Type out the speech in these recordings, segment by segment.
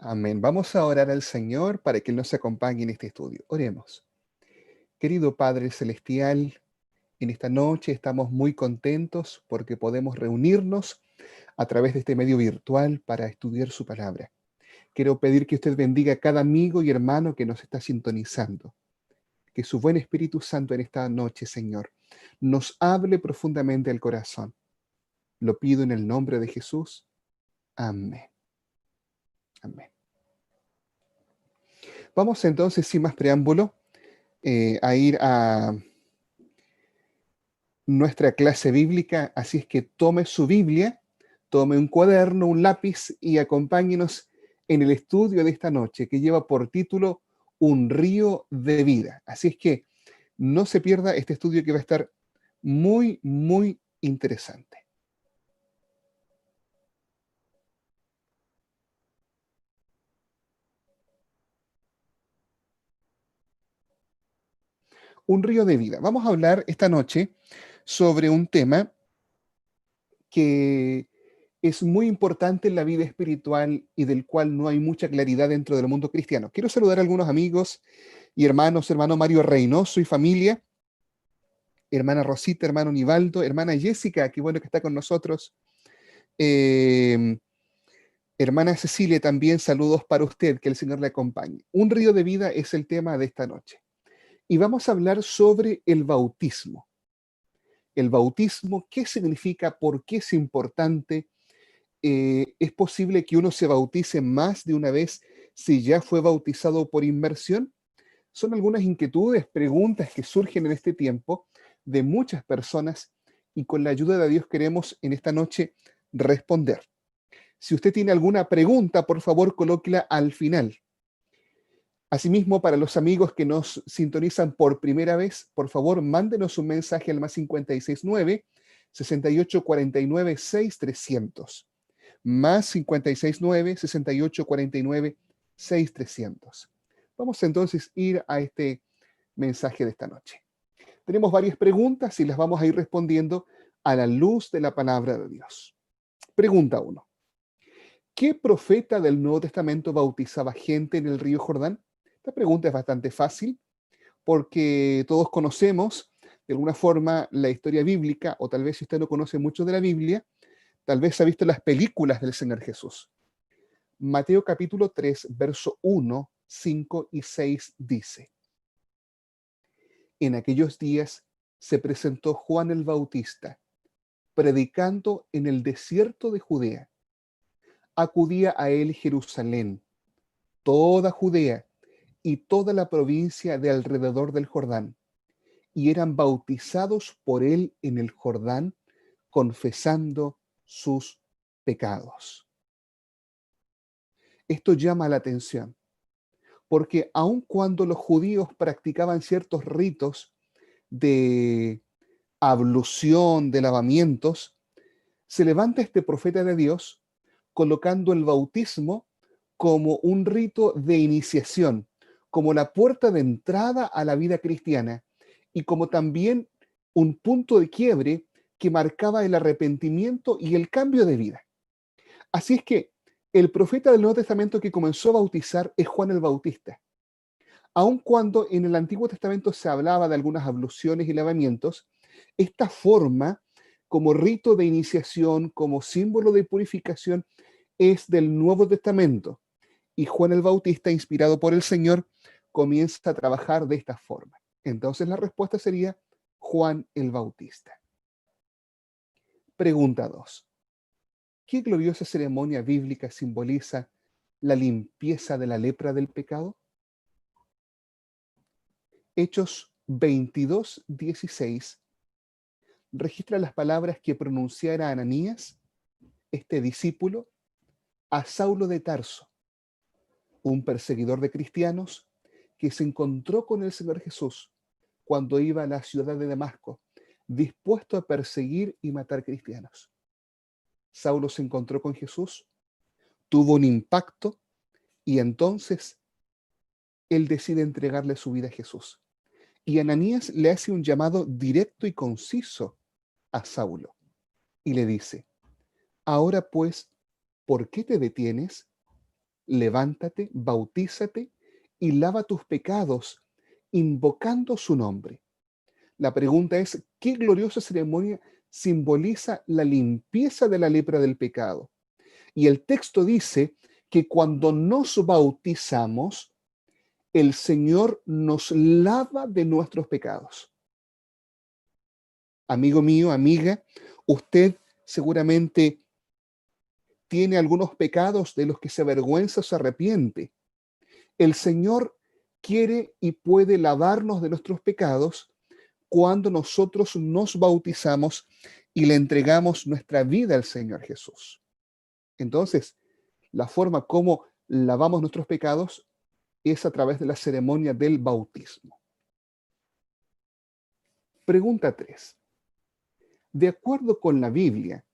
Amén. Vamos a orar al Señor para que Él nos acompañe en este estudio. Oremos. Querido Padre Celestial, en esta noche estamos muy contentos porque podemos reunirnos a través de este medio virtual para estudiar su palabra. Quiero pedir que usted bendiga a cada amigo y hermano que nos está sintonizando. Que su buen Espíritu Santo en esta noche, Señor, nos hable profundamente al corazón. Lo pido en el nombre de Jesús. Amén. Amén. Vamos entonces, sin más preámbulo, a ir a nuestra clase bíblica, así es que tome su Biblia, tome un cuaderno, un lápiz y acompáñenos en el estudio de esta noche que lleva por título Un río de vida. Así es que no se pierda este estudio que va a estar muy, muy interesante. Un río de vida. Vamos a hablar esta noche sobre un tema que es muy importante en la vida espiritual y del cual no hay mucha claridad dentro del mundo cristiano. Quiero saludar a algunos amigos y hermanos, hermano Mario Reynoso y familia, hermana Rosita, hermano Nivaldo, hermana Jessica, qué bueno que está con nosotros, eh, hermana Cecilia también, saludos para usted, que el Señor le acompañe. Un río de vida es el tema de esta noche. Y vamos a hablar sobre el bautismo. El bautismo, ¿qué significa? ¿Por qué es importante? ¿Es posible que uno se bautice más de una vez si ya fue bautizado por inmersión? Son algunas inquietudes, preguntas que surgen en este tiempo de muchas personas y con la ayuda de Dios queremos en esta noche responder. Si usted tiene alguna pregunta, por favor, colóquela al final. Asimismo, para los amigos que nos sintonizan por primera vez, por favor, mándenos un mensaje al más 569 6849 6300 más 569 6849 6300. Vamos entonces a ir a este mensaje de esta noche. Tenemos varias preguntas y las vamos a ir respondiendo a la luz de la palabra de Dios. Pregunta 1. ¿Qué profeta del Nuevo Testamento bautizaba gente en el río Jordán? Esta pregunta es bastante fácil porque todos conocemos de alguna forma la historia bíblica, o tal vez si usted no conoce mucho de la Biblia, tal vez ha visto las películas del Señor Jesús. Mateo capítulo 3, verso 1, 5 y 6 dice: En aquellos días se presentó Juan el Bautista, predicando en el desierto de Judea. Acudía a él Jerusalén, toda Judea y toda la provincia de alrededor del Jordán, y eran bautizados por él en el Jordán, confesando sus pecados. Esto llama la atención, porque aun cuando los judíos practicaban ciertos ritos de ablución, de lavamientos, se levanta este profeta de Dios colocando el bautismo como un rito de iniciación, como la puerta de entrada a la vida cristiana y como también un punto de quiebre que marcaba el arrepentimiento y el cambio de vida. Así es que el profeta del Nuevo Testamento que comenzó a bautizar es Juan el Bautista. Aun cuando en el Antiguo Testamento se hablaba de algunas abluciones y lavamientos, esta forma, como rito de iniciación, como símbolo de purificación, es del Nuevo Testamento. Y Juan el Bautista, inspirado por el Señor, comienza a trabajar de esta forma. Entonces la respuesta sería Juan el Bautista. Pregunta 2. ¿Qué gloriosa ceremonia bíblica simboliza la limpieza de la lepra del pecado? Hechos 22:16 registra las palabras que pronunciara Ananías, este discípulo, a Saulo de Tarso, un perseguidor de cristianos que se encontró con el Señor Jesús cuando iba a la ciudad de Damasco, dispuesto a perseguir y matar cristianos. Saulo se encontró con Jesús, tuvo un impacto y entonces él decide entregarle su vida a Jesús. Y Ananías le hace un llamado directo y conciso a Saulo y le dice: ahora pues, ¿por qué te detienes? levántate, bautízate y lava tus pecados, invocando su nombre. La pregunta es, ¿qué gloriosa ceremonia simboliza la limpieza de la lepra del pecado? Y el texto dice que cuando nos bautizamos, el Señor nos lava de nuestros pecados. Amigo mío, amiga, usted seguramente tiene algunos pecados de los que se avergüenza o se arrepiente. El Señor quiere y puede lavarnos de nuestros pecados cuando nosotros nos bautizamos y le entregamos nuestra vida al Señor Jesús. Entonces, la forma como lavamos nuestros pecados es a través de la ceremonia del bautismo. Pregunta 3. De acuerdo con la Biblia,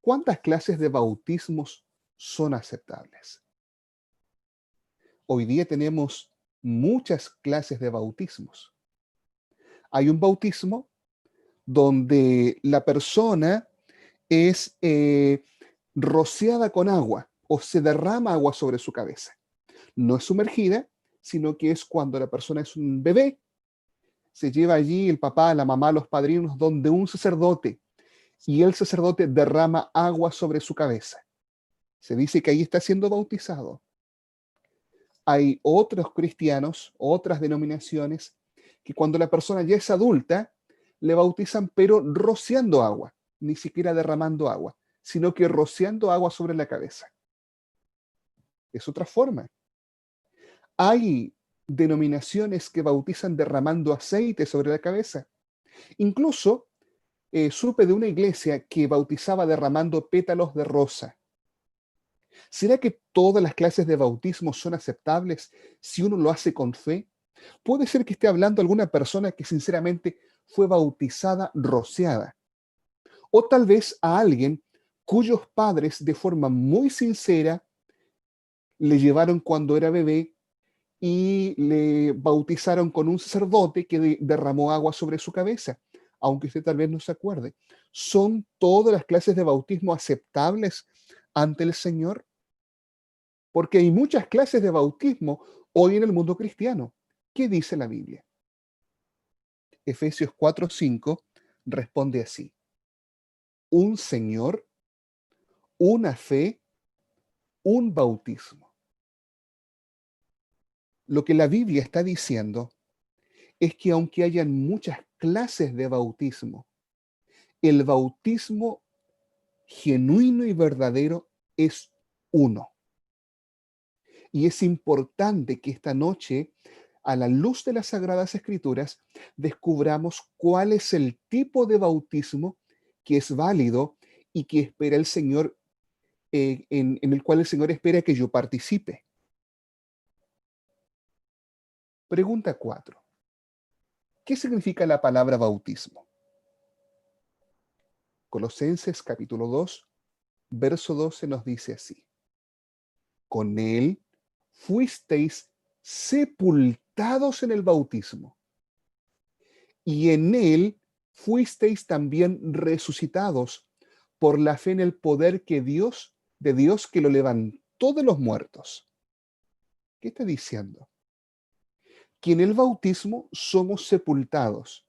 ¿cuántas clases de bautismos son aceptables? Hoy día tenemos muchas clases de bautismos. Hay un bautismo donde la persona es rociada con agua o se derrama agua sobre su cabeza. No es sumergida, sino que es cuando la persona es un bebé, se lleva allí el papá, la mamá, los padrinos, donde un sacerdote, y el sacerdote derrama agua sobre su cabeza. Se dice que ahí está siendo bautizado. Hay otros cristianos, otras denominaciones, que cuando la persona ya es adulta, le bautizan, pero rociando agua, ni siquiera derramando agua, sino que rociando agua sobre la cabeza. Es otra forma. Hay denominaciones que bautizan derramando aceite sobre la cabeza. Incluso supe de una iglesia que bautizaba derramando pétalos de rosa. ¿Será que todas las clases de bautismo son aceptables si uno lo hace con fe? Puede ser que esté hablando alguna persona que sinceramente fue bautizada rociada. O tal vez a alguien cuyos padres de forma muy sincera le llevaron cuando era bebé y le bautizaron con un sacerdote que derramó agua sobre su cabeza, aunque usted tal vez no se acuerde. ¿Son todas las clases de bautismo aceptables ante el Señor? Porque hay muchas clases de bautismo hoy en el mundo cristiano. ¿Qué dice la Biblia? Efesios 4:5 responde así: un Señor, una fe, un bautismo. Lo que la Biblia está diciendo es que aunque hayan muchas clases de bautismo, el bautismo genuino y verdadero es uno. Y es importante que esta noche, a la luz de las Sagradas Escrituras, descubramos cuál es el tipo de bautismo que es válido y que espera el Señor, en el cual el Señor espera que yo participe. Pregunta 4. ¿Qué significa la palabra bautismo? Colosenses capítulo 2, verso 12 nos dice así: con él fuisteis sepultados en el bautismo, y en él fuisteis también resucitados por la fe en el poder de Dios que lo levantó de los muertos. ¿Qué está diciendo? Que en el bautismo somos sepultados,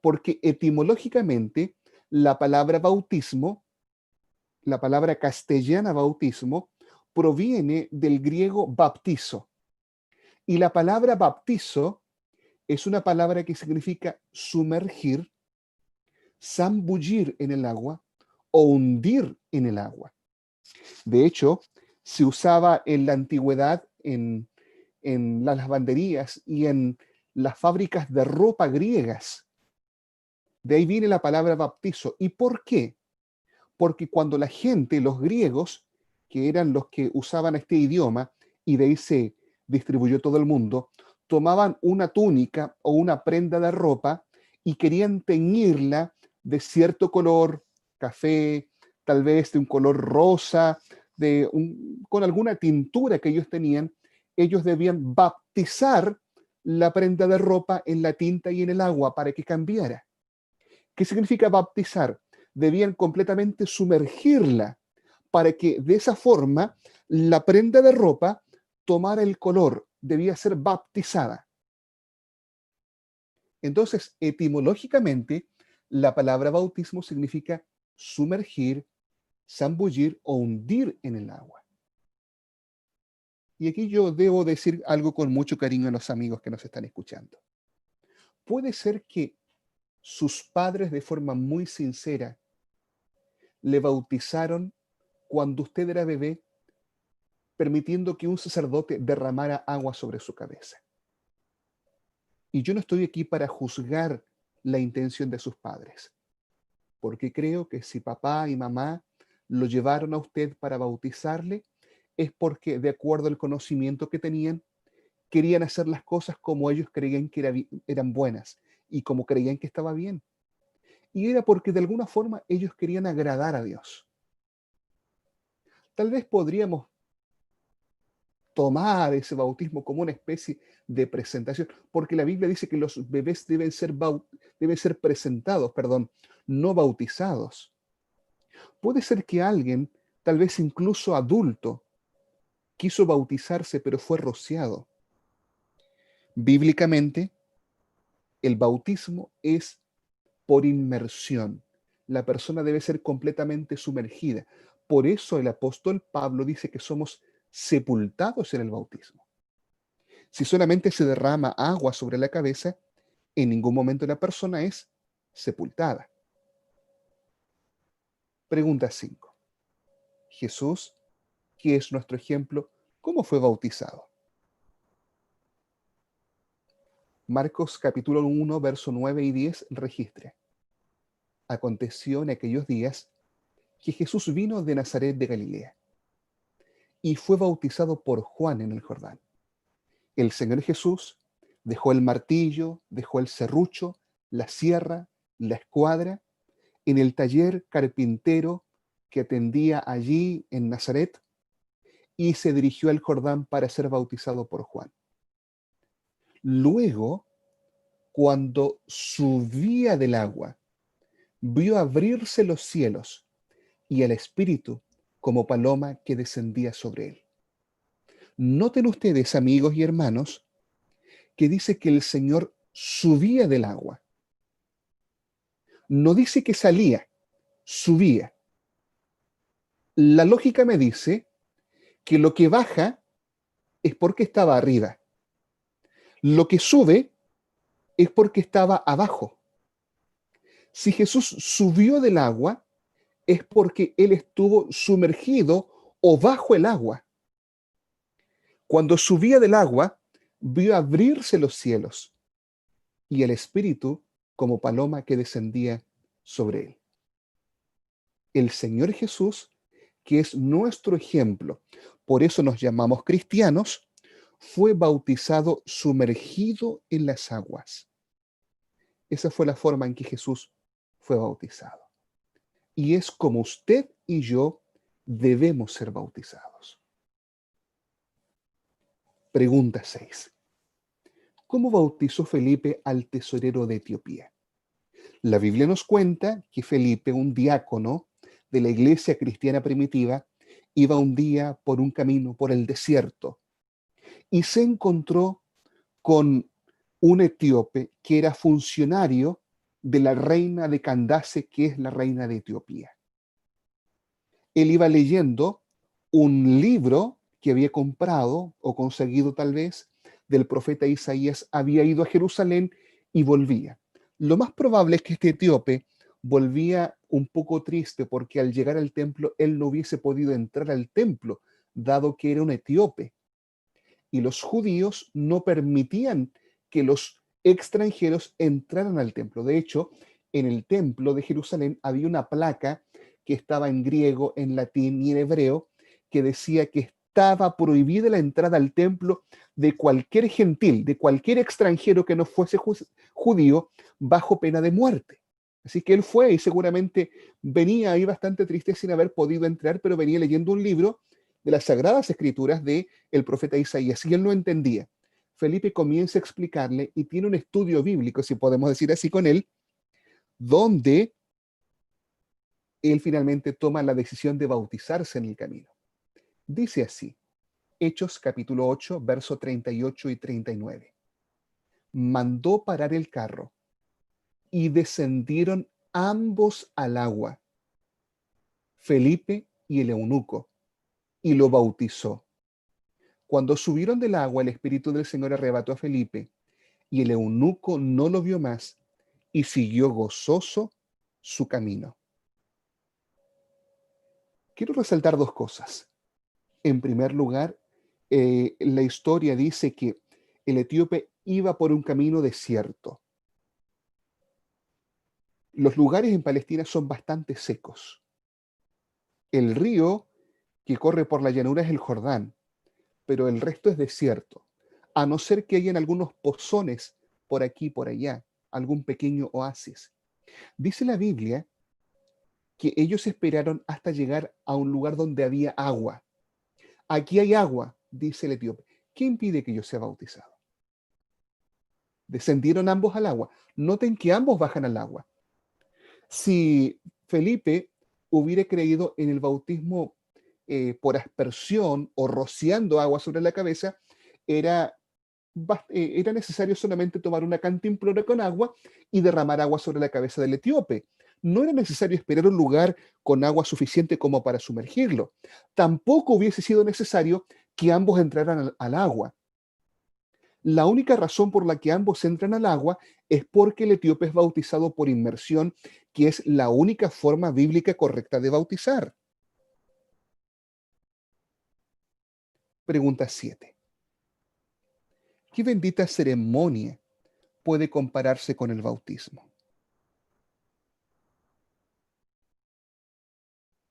porque etimológicamente la palabra bautismo, la palabra castellana bautismo, proviene del griego baptizo. Y la palabra baptizo es una palabra que significa sumergir, zambullir en el agua o hundir en el agua. De hecho, se usaba en la antigüedad en las lavanderías y en las fábricas de ropa griegas. De ahí viene la palabra baptizo. ¿Y por qué? Porque cuando la gente, los griegos, que eran los que usaban este idioma, y de ahí se distribuyó todo el mundo, tomaban una túnica o una prenda de ropa y querían teñirla de cierto color, café, tal vez de un color rosa, con alguna tintura que ellos tenían. Ellos debían baptizar la prenda de ropa en la tinta y en el agua para que cambiara. ¿Qué significa baptizar? Debían completamente sumergirla para que de esa forma la prenda de ropa tomara el color, debía ser baptizada. Entonces, etimológicamente, la palabra bautismo significa sumergir, zambullir o hundir en el agua. Y aquí yo debo decir algo con mucho cariño a los amigos que nos están escuchando. Puede ser que sus padres de forma muy sincera le bautizaron cuando usted era bebé, permitiendo que un sacerdote derramara agua sobre su cabeza. Y yo no estoy aquí para juzgar la intención de sus padres, porque creo que si papá y mamá lo llevaron a usted para bautizarle, es porque de acuerdo al conocimiento que tenían, querían hacer las cosas como ellos creían que eran buenas y como creían que estaba bien. Y era porque de alguna forma ellos querían agradar a Dios. Tal vez podríamos tomar ese bautismo como una especie de presentación, porque la Biblia dice que los bebés deben ser presentados, perdón, no bautizados. Puede ser que alguien, tal vez incluso adulto, quiso bautizarse pero fue rociado. Bíblicamente, el bautismo es por inmersión. La persona debe ser completamente sumergida. Por eso el apóstol Pablo dice que somos sepultados en el bautismo. Si solamente se derrama agua sobre la cabeza, en ningún momento la persona es sepultada. Pregunta 5. Jesús, que es nuestro ejemplo, ¿cómo fue bautizado? Marcos capítulo 1, verso 9 y 10 registra. Aconteció en aquellos días que Jesús vino de Nazaret de Galilea y fue bautizado por Juan en el Jordán. El Señor Jesús dejó el martillo, dejó el serrucho, la sierra, la escuadra, en el taller carpintero que atendía allí en Nazaret y se dirigió al Jordán para ser bautizado por Juan. Luego, cuando subía del agua, vio abrirse los cielos y el Espíritu como paloma que descendía sobre él. Noten ustedes, amigos y hermanos, que dice que el Señor subía del agua. No dice que salía, subía. La lógica me dice que lo que baja es porque estaba arriba. Lo que sube es porque estaba abajo. Si Jesús subió del agua, es porque Él estuvo sumergido o bajo el agua. Cuando subía del agua, vio abrirse los cielos y el Espíritu como paloma que descendía sobre Él. El Señor Jesús, que es nuestro ejemplo, por eso nos llamamos cristianos, fue bautizado sumergido en las aguas. Esa fue la forma en que Jesús fue bautizado. Y es como usted y yo debemos ser bautizados. Pregunta 6. ¿Cómo bautizó Felipe al tesorero de Etiopía? La Biblia nos cuenta que Felipe, un diácono de la iglesia cristiana primitiva, iba un día por un camino por el desierto y se encontró con un etíope que era funcionario de la reina de Candace, que es la reina de Etiopía. Él iba leyendo un libro que había comprado o conseguido tal vez del profeta Isaías, había ido a Jerusalén y volvía. Lo más probable es que este etíope volvía un poco triste porque al llegar al templo él no hubiese podido entrar al templo, dado que era un etíope. Y los judíos no permitían que los extranjeros entraran al templo. De hecho, en el templo de Jerusalén había una placa que estaba en griego, en latín y en hebreo, que decía que estaba prohibida la entrada al templo de cualquier gentil, de cualquier extranjero que no fuese judío, bajo pena de muerte. Así que él fue y seguramente venía ahí bastante triste sin haber podido entrar, pero venía leyendo un libro de las Sagradas Escrituras de el profeta Isaías, y él no entendía. Felipe comienza a explicarle y tiene un estudio bíblico, si podemos decir así, con él, donde él finalmente toma la decisión de bautizarse en el camino. Dice así, Hechos capítulo 8, verso 38 y 39. Mandó parar el carro y descendieron ambos al agua, Felipe y el eunuco, y lo bautizó. Cuando subieron del agua, el Espíritu del Señor arrebató a Felipe, y el eunuco no lo vio más, y siguió gozoso su camino. Quiero resaltar dos cosas. En primer lugar, la historia dice que el etíope iba por un camino desierto. Los lugares en Palestina son bastante secos. El río que corre por la llanura es el Jordán, pero el resto es desierto, a no ser que hayan algunos pozones por aquí y por allá, algún pequeño oasis. Dice la Biblia que ellos esperaron hasta llegar a un lugar donde había agua. Aquí hay agua, dice el etíope. ¿Qué impide que yo sea bautizado? Descendieron ambos al agua. Noten que ambos bajan al agua. Si Felipe hubiera creído en el bautismo por aspersión o rociando agua sobre la cabeza, era, era necesario solamente tomar una cantimplora con agua y derramar agua sobre la cabeza del etíope. No era necesario esperar un lugar con agua suficiente como para sumergirlo. Tampoco hubiese sido necesario que ambos entraran al agua. La única razón por la que ambos entran al agua es porque el etíope es bautizado por inmersión, que es la única forma bíblica correcta de bautizar. Pregunta 7. ¿Qué bendita ceremonia puede compararse con el bautismo?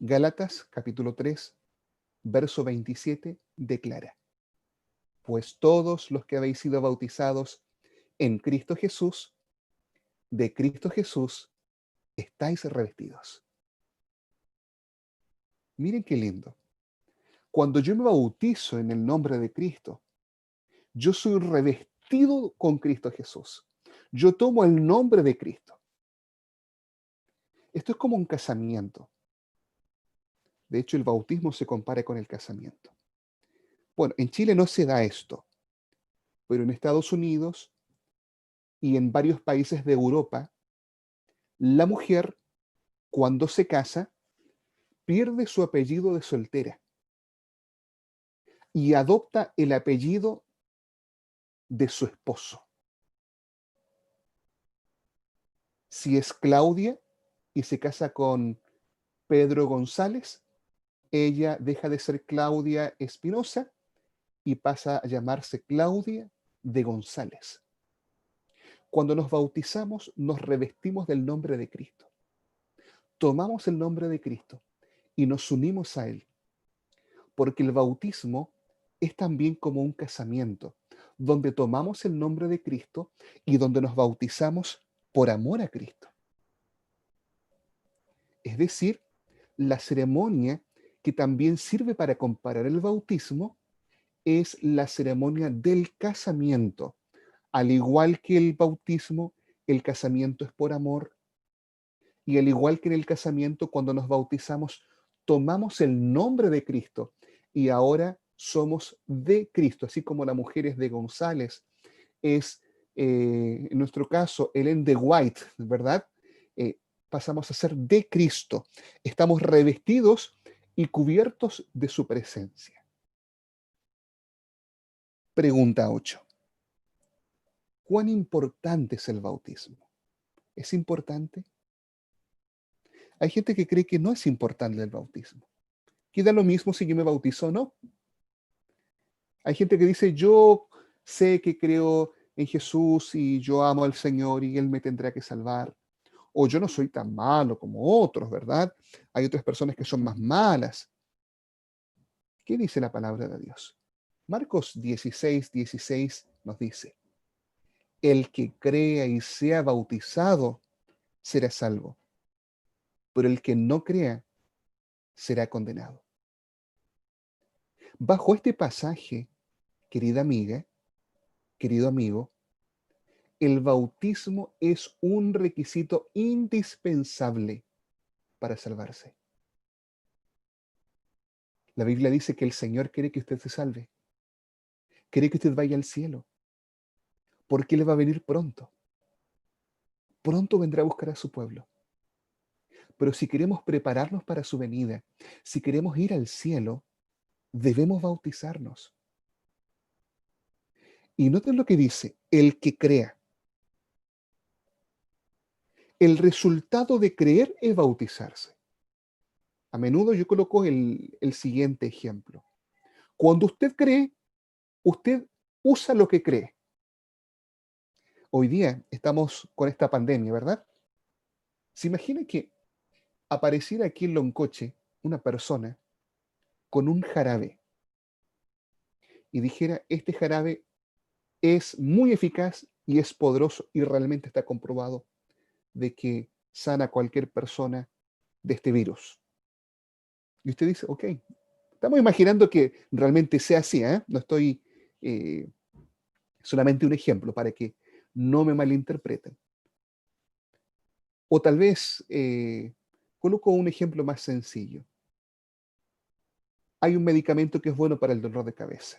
Gálatas capítulo 3, verso 27 declara: Pues todos los que habéis sido bautizados en Cristo Jesús, de Cristo Jesús estáis revestidos. Miren qué lindo. Cuando yo me bautizo en el nombre de Cristo, yo soy revestido con Cristo Jesús. Yo tomo el nombre de Cristo. Esto es como un casamiento. De hecho, el bautismo se compara con el casamiento. Bueno, en Chile no se da esto, pero en Estados Unidos y en varios países de Europa, la mujer, cuando se casa, pierde su apellido de soltera y adopta el apellido de su esposo. Si es Claudia y se casa con Pedro González, ella deja de ser Claudia Espinosa y pasa a llamarse Claudia de González. Cuando nos bautizamos, nos revestimos del nombre de Cristo. Tomamos el nombre de Cristo y nos unimos a Él, porque el bautismo es también como un casamiento, donde tomamos el nombre de Cristo y donde nos bautizamos por amor a Cristo. Es decir, la ceremonia que también sirve para comparar el bautismo es la ceremonia del casamiento. Al igual que el bautismo, el casamiento es por amor. Y al igual que en el casamiento, cuando nos bautizamos, tomamos el nombre de Cristo y ahora somos de Cristo, así como la mujer es de González, es, en nuestro caso, Ellen de White, ¿verdad? Eh, Pasamos a ser de Cristo. Estamos revestidos y cubiertos de su presencia. Pregunta 8. ¿Cuán importante es el bautismo? ¿Es importante? Hay gente que cree que no es importante el bautismo. Que da lo mismo si yo me bautizo o no. Hay gente que dice, yo sé que creo en Jesús y yo amo al Señor y Él me tendrá que salvar. O yo no soy tan malo como otros, ¿verdad? Hay otras personas que son más malas. ¿Qué dice la palabra de Dios? Marcos 16:16 nos dice, el que crea y sea bautizado será salvo, pero el que no crea será condenado. Bajo este pasaje, querida amiga, querido amigo, el bautismo es un requisito indispensable para salvarse. La Biblia dice que el Señor quiere que usted se salve. Cree que usted vaya al cielo, porque Él va a venir pronto. Pronto vendrá a buscar a su pueblo. Pero si queremos prepararnos para su venida, si queremos ir al cielo, debemos bautizarnos. Y noten lo que dice, el que crea. El resultado de creer es bautizarse. A menudo yo coloco el siguiente ejemplo. Cuando usted cree, usted usa lo que cree. Hoy día estamos con esta pandemia, ¿verdad? ¿Se imagina que apareciera aquí en Loncoche una persona con un jarabe y dijera, este jarabe es muy eficaz y es poderoso y realmente está comprobado de que sana a cualquier persona de este virus? Y usted dice, ok, estamos imaginando que realmente sea así, ¿eh? No estoy eh, solamente un ejemplo para que no me malinterpreten. O tal vez coloco un ejemplo más sencillo. Hay un medicamento que es bueno para el dolor de cabeza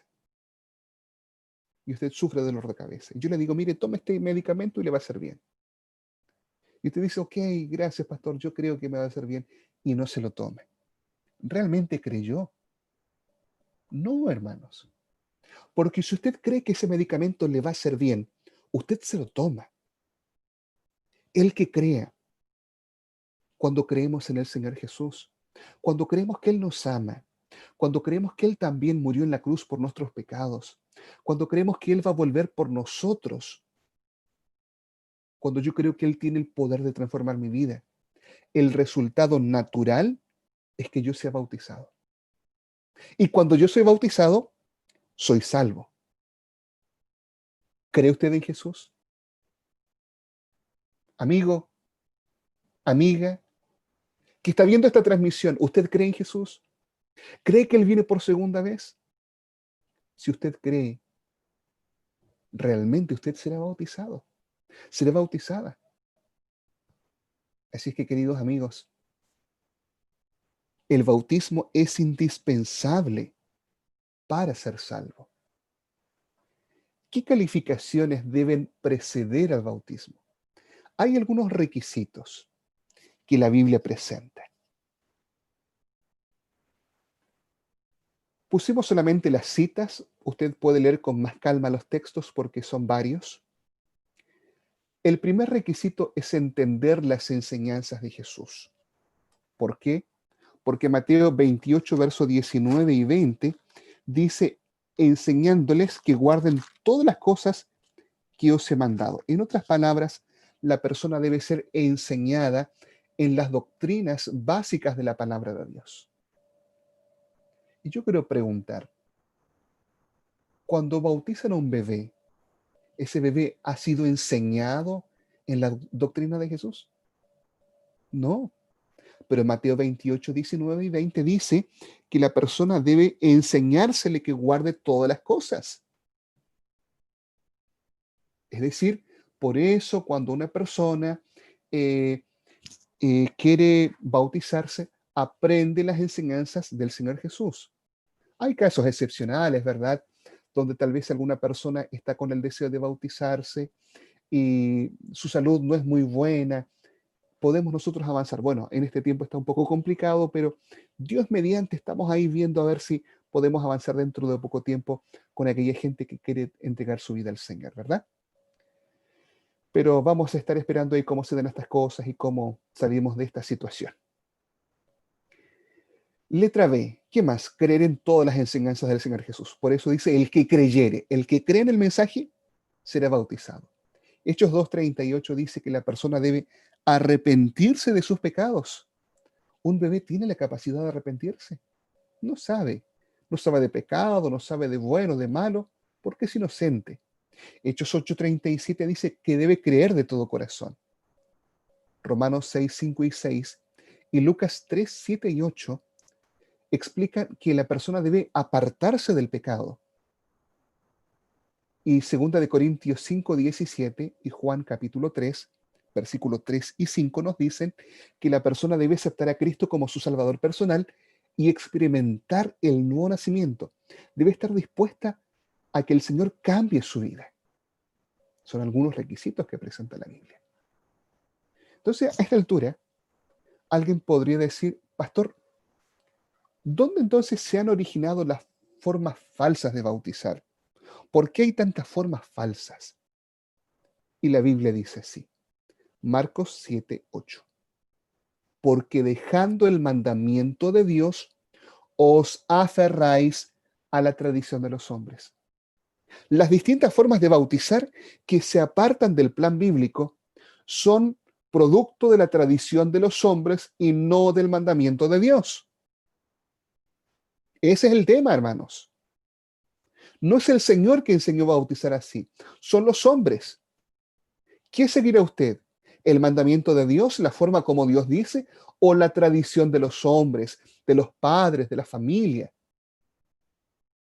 y usted sufre de dolor de cabeza. Y yo le digo, mire, tome este medicamento y le va a hacer bien. Y usted dice, ok, gracias, pastor, yo creo que me va a hacer bien. Y no se lo tome. ¿Realmente creyó? No, hermanos. Porque si usted cree que ese medicamento le va a hacer bien, usted se lo toma. El que crea, cuando creemos en el Señor Jesús, cuando creemos que Él nos ama, cuando creemos que Él también murió en la cruz por nuestros pecados, cuando creemos que Él va a volver por nosotros, cuando yo creo que Él tiene el poder de transformar mi vida, el resultado natural es que yo sea bautizado. Y cuando yo soy bautizado, soy salvo. ¿Cree usted en Jesús? Amigo, amiga, que está viendo esta transmisión, ¿usted cree en Jesús? ¿Cree que Él viene por segunda vez? Si usted cree, realmente usted será bautizado, será bautizada. Así es que, queridos amigos, el bautismo es indispensable para ser salvo. ¿Qué calificaciones deben preceder al bautismo? Hay algunos requisitos que la Biblia presenta. Pusimos solamente las citas, usted puede leer con más calma los textos porque son varios. El primer requisito es entender las enseñanzas de Jesús. ¿Por qué? Porque Mateo 28, versos 19 y 20 dice, enseñándoles que guarden todas las cosas que os he mandado. En otras palabras, la persona debe ser enseñada en las doctrinas básicas de la palabra de Dios. Y yo quiero preguntar, cuando bautizan a un bebé, ¿ese bebé ha sido enseñado en la doctrina de Jesús? No. Pero Mateo 28, 19 y 20 dice que la persona debe enseñársele que guarde todas las cosas. Es decir, por eso cuando una persona eh, quiere bautizarse, aprende las enseñanzas del Señor Jesús. Hay casos excepcionales, ¿verdad? Donde tal vez alguna persona está con el deseo de bautizarse y su salud no es muy buena. Podemos nosotros avanzar. Bueno, en este tiempo está un poco complicado, pero Dios mediante estamos ahí viendo a ver si podemos avanzar dentro de poco tiempo con aquella gente que quiere entregar su vida al Señor, ¿verdad? Pero vamos a estar esperando ahí cómo se den estas cosas y cómo salimos de esta situación. Letra B, ¿qué más? Creer en todas las enseñanzas del Señor Jesús. Por eso dice, el que creyere, el que cree en el mensaje, será bautizado. Hechos 2:38 dice que la persona debe arrepentirse de sus pecados. ¿Un bebé tiene la capacidad de arrepentirse? No sabe. No sabe de pecado, no sabe de bueno, de malo, porque es inocente. Hechos 8:37 dice que debe creer de todo corazón. Romanos 6:5 y 6 y Lucas 3:7 y 8 explican que la persona debe apartarse del pecado. Y 2 de Corintios 5:17 y Juan capítulo 3, versículos 3 y 5 nos dicen que la persona debe aceptar a Cristo como su Salvador personal y experimentar el nuevo nacimiento. Debe estar dispuesta a a que el Señor cambie su vida. Son algunos requisitos que presenta la Biblia. Entonces, a esta altura, alguien podría decir, pastor, ¿dónde entonces se han originado las formas falsas de bautizar? ¿Por qué hay tantas formas falsas? Y la Biblia dice así, Marcos 7:8. Porque dejando el mandamiento de Dios, os aferráis a la tradición de los hombres. Las distintas formas de bautizar que se apartan del plan bíblico son producto de la tradición de los hombres y no del mandamiento de Dios. Ese es el tema, hermanos. No es el Señor que enseñó a bautizar así, son los hombres. ¿Qué seguirá usted? ¿El mandamiento de Dios, la forma como Dios dice, o la tradición de los hombres, de los padres, de la familia?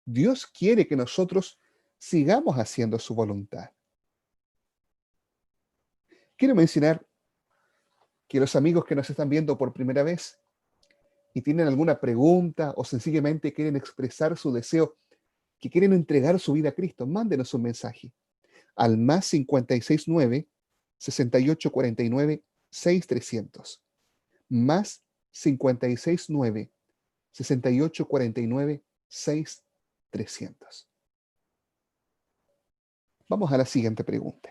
Dios quiere que nosotros sigamos haciendo su voluntad. Quiero mencionar que los amigos que nos están viendo por primera vez y tienen alguna pregunta o sencillamente quieren expresar su deseo, que quieren entregar su vida a Cristo, mándenos un mensaje al más 569 6849 6300. Más 569 6849 6300. Vamos a la siguiente pregunta.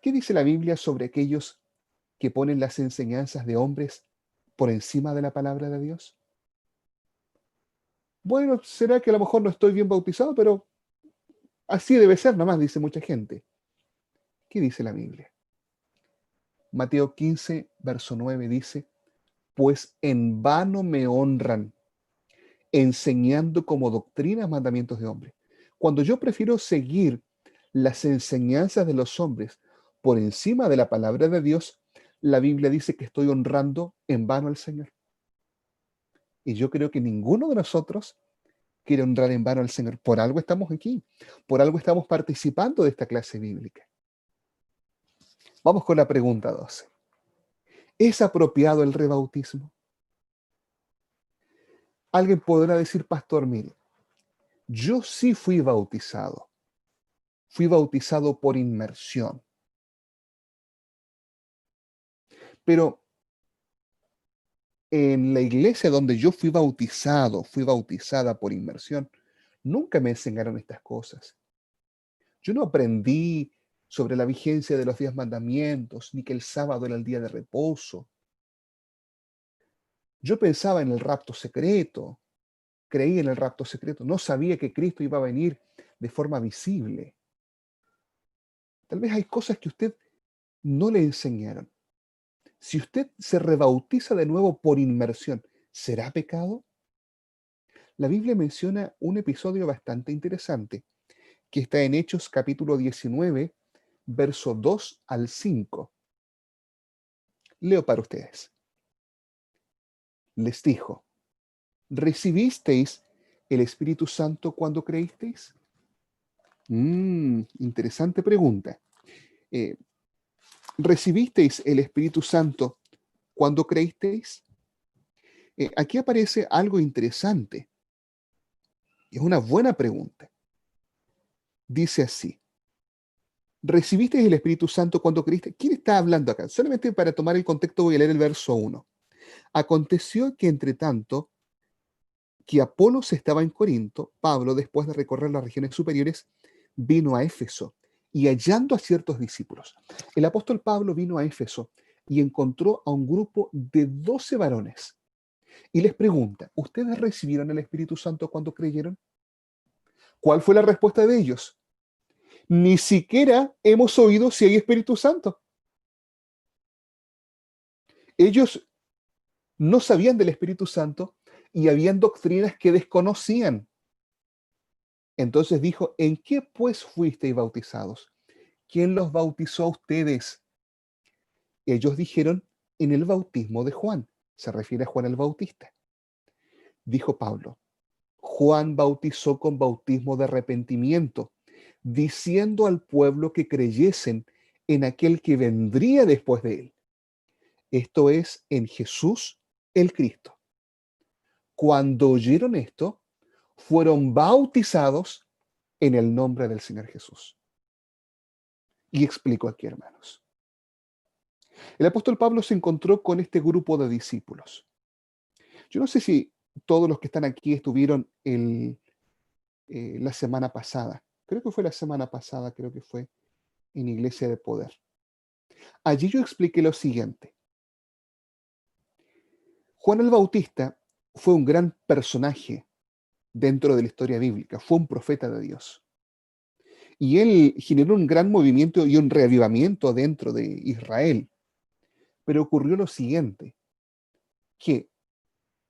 ¿Qué dice la Biblia sobre aquellos que ponen las enseñanzas de hombres por encima de la palabra de Dios? Bueno, será que a lo mejor no estoy bien bautizado, pero así debe ser nomás, dice mucha gente. ¿Qué dice la Biblia? Mateo 15, verso 9 dice, pues en vano me honran, enseñando como doctrinas mandamientos de hombres. Cuando yo prefiero seguir las enseñanzas de los hombres por encima de la palabra de Dios, la Biblia dice que estoy honrando en vano al Señor. Y yo creo que ninguno de nosotros quiere honrar en vano al Señor. Por algo estamos aquí, por algo estamos participando de esta clase bíblica. Vamos con la pregunta 12. ¿Es apropiado el rebautismo? Alguien podrá decir, pastor, mire, yo sí fui bautizado por inmersión, pero en la iglesia donde yo fui bautizada por inmersión, nunca me enseñaron estas cosas. Yo no aprendí sobre la vigencia de los 10 mandamientos, ni que el sábado era el día de reposo. Yo pensaba en el rapto secreto, creí en el rapto secreto, no sabía que Cristo iba a venir de forma visible. Tal vez hay cosas que usted no le enseñaron. Si usted se rebautiza de nuevo por inmersión, ¿será pecado? La Biblia menciona un episodio bastante interesante que está en Hechos capítulo 19, verso 2 al 5. Leo para ustedes. Les dijo, ¿recibisteis el Espíritu Santo cuando creísteis? Interesante pregunta. Eh, ¿Recibisteis el Espíritu Santo cuando creísteis? Aquí aparece algo interesante. Es una buena pregunta. Dice así, ¿recibisteis el Espíritu Santo cuando creíste? ¿Quién está hablando acá? Solamente para tomar el contexto voy a leer el verso 1. Aconteció que entre tanto que Apolos estaba en Corinto, Pablo, después de recorrer las regiones superiores, vino a Éfeso y hallando a ciertos discípulos. El apóstol Pablo vino a Éfeso y encontró a un grupo de 12 varones y les pregunta, ¿ustedes recibieron el Espíritu Santo cuando creyeron? ¿Cuál fue la respuesta de ellos? Ni siquiera hemos oído si hay Espíritu Santo. Ellos no sabían del Espíritu Santo y habían doctrinas que desconocían. Entonces dijo, ¿en qué pues fuisteis bautizados? ¿Quién los bautizó a ustedes? Ellos dijeron, en el bautismo de Juan. Se refiere a Juan el Bautista. Dijo Pablo, Juan bautizó con bautismo de arrepentimiento, diciendo al pueblo que creyesen en aquel que vendría después de él. Esto es, en Jesús el Cristo. Cuando oyeron esto, fueron bautizados en el nombre del Señor Jesús. Y explico aquí, hermanos. El apóstol Pablo se encontró con este grupo de discípulos. Yo no sé si todos los que están aquí estuvieron la semana pasada. Creo que fue la semana pasada, creo que fue en Iglesia de Poder. Allí yo expliqué lo siguiente. Juan el Bautista fue un gran personaje dentro de la historia bíblica, fue un profeta de Dios. Y él generó un gran movimiento y un reavivamiento dentro de Israel. Pero ocurrió lo siguiente, que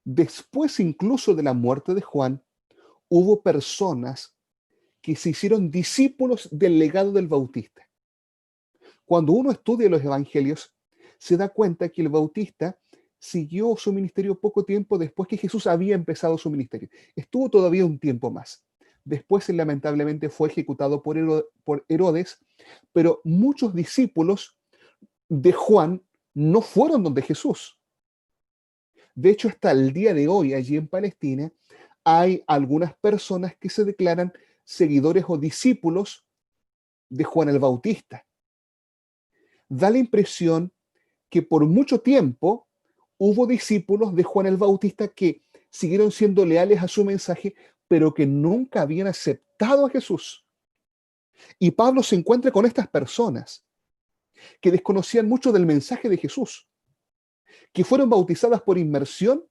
después incluso de la muerte de Juan, hubo personas que se hicieron discípulos del legado del Bautista. Cuando uno estudia los evangelios, se da cuenta que el Bautista siguió su ministerio poco tiempo después que Jesús había empezado su ministerio. Estuvo todavía un tiempo más. Después, él lamentablemente fue ejecutado por Herodes, pero muchos discípulos de Juan no fueron donde Jesús. De hecho, hasta el día de hoy, allí en Palestina, hay algunas personas que se declaran seguidores o discípulos de Juan el Bautista. Da la impresión que por mucho tiempo hubo discípulos de Juan el Bautista que siguieron siendo leales a su mensaje, pero que nunca habían aceptado a Jesús. Y Pablo se encuentra con estas personas que desconocían mucho del mensaje de Jesús, que fueron bautizadas por inmersión,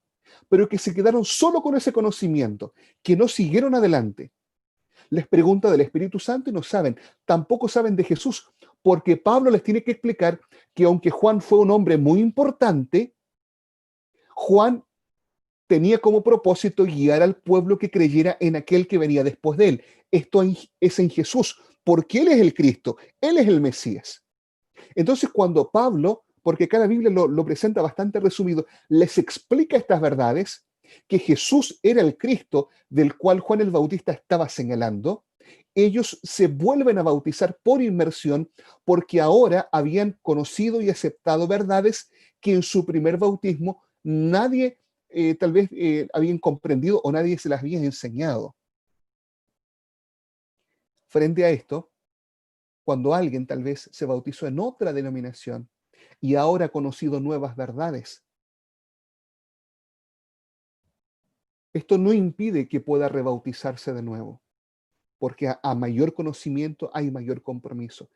pero que se quedaron solo con ese conocimiento, que no siguieron adelante. Les pregunta del Espíritu Santo y no saben, tampoco saben de Jesús, porque Pablo les tiene que explicar que aunque Juan fue un hombre muy importante, Juan tenía como propósito guiar al pueblo que creyera en aquel que venía después de él. Esto es en Jesús, porque Él es el Cristo, Él es el Mesías. Entonces, cuando Pablo, porque acá la Biblia lo presenta bastante resumido, les explica estas verdades, que Jesús era el Cristo del cual Juan el Bautista estaba señalando, ellos se vuelven a bautizar por inmersión porque ahora habían conocido y aceptado verdades que en su primer bautismo nadie tal vez habían comprendido o nadie se las había enseñado. Frente a esto, cuando alguien tal vez se bautizó en otra denominación y ahora ha conocido nuevas verdades, esto no impide que pueda rebautizarse de nuevo, porque a mayor conocimiento hay mayor compromiso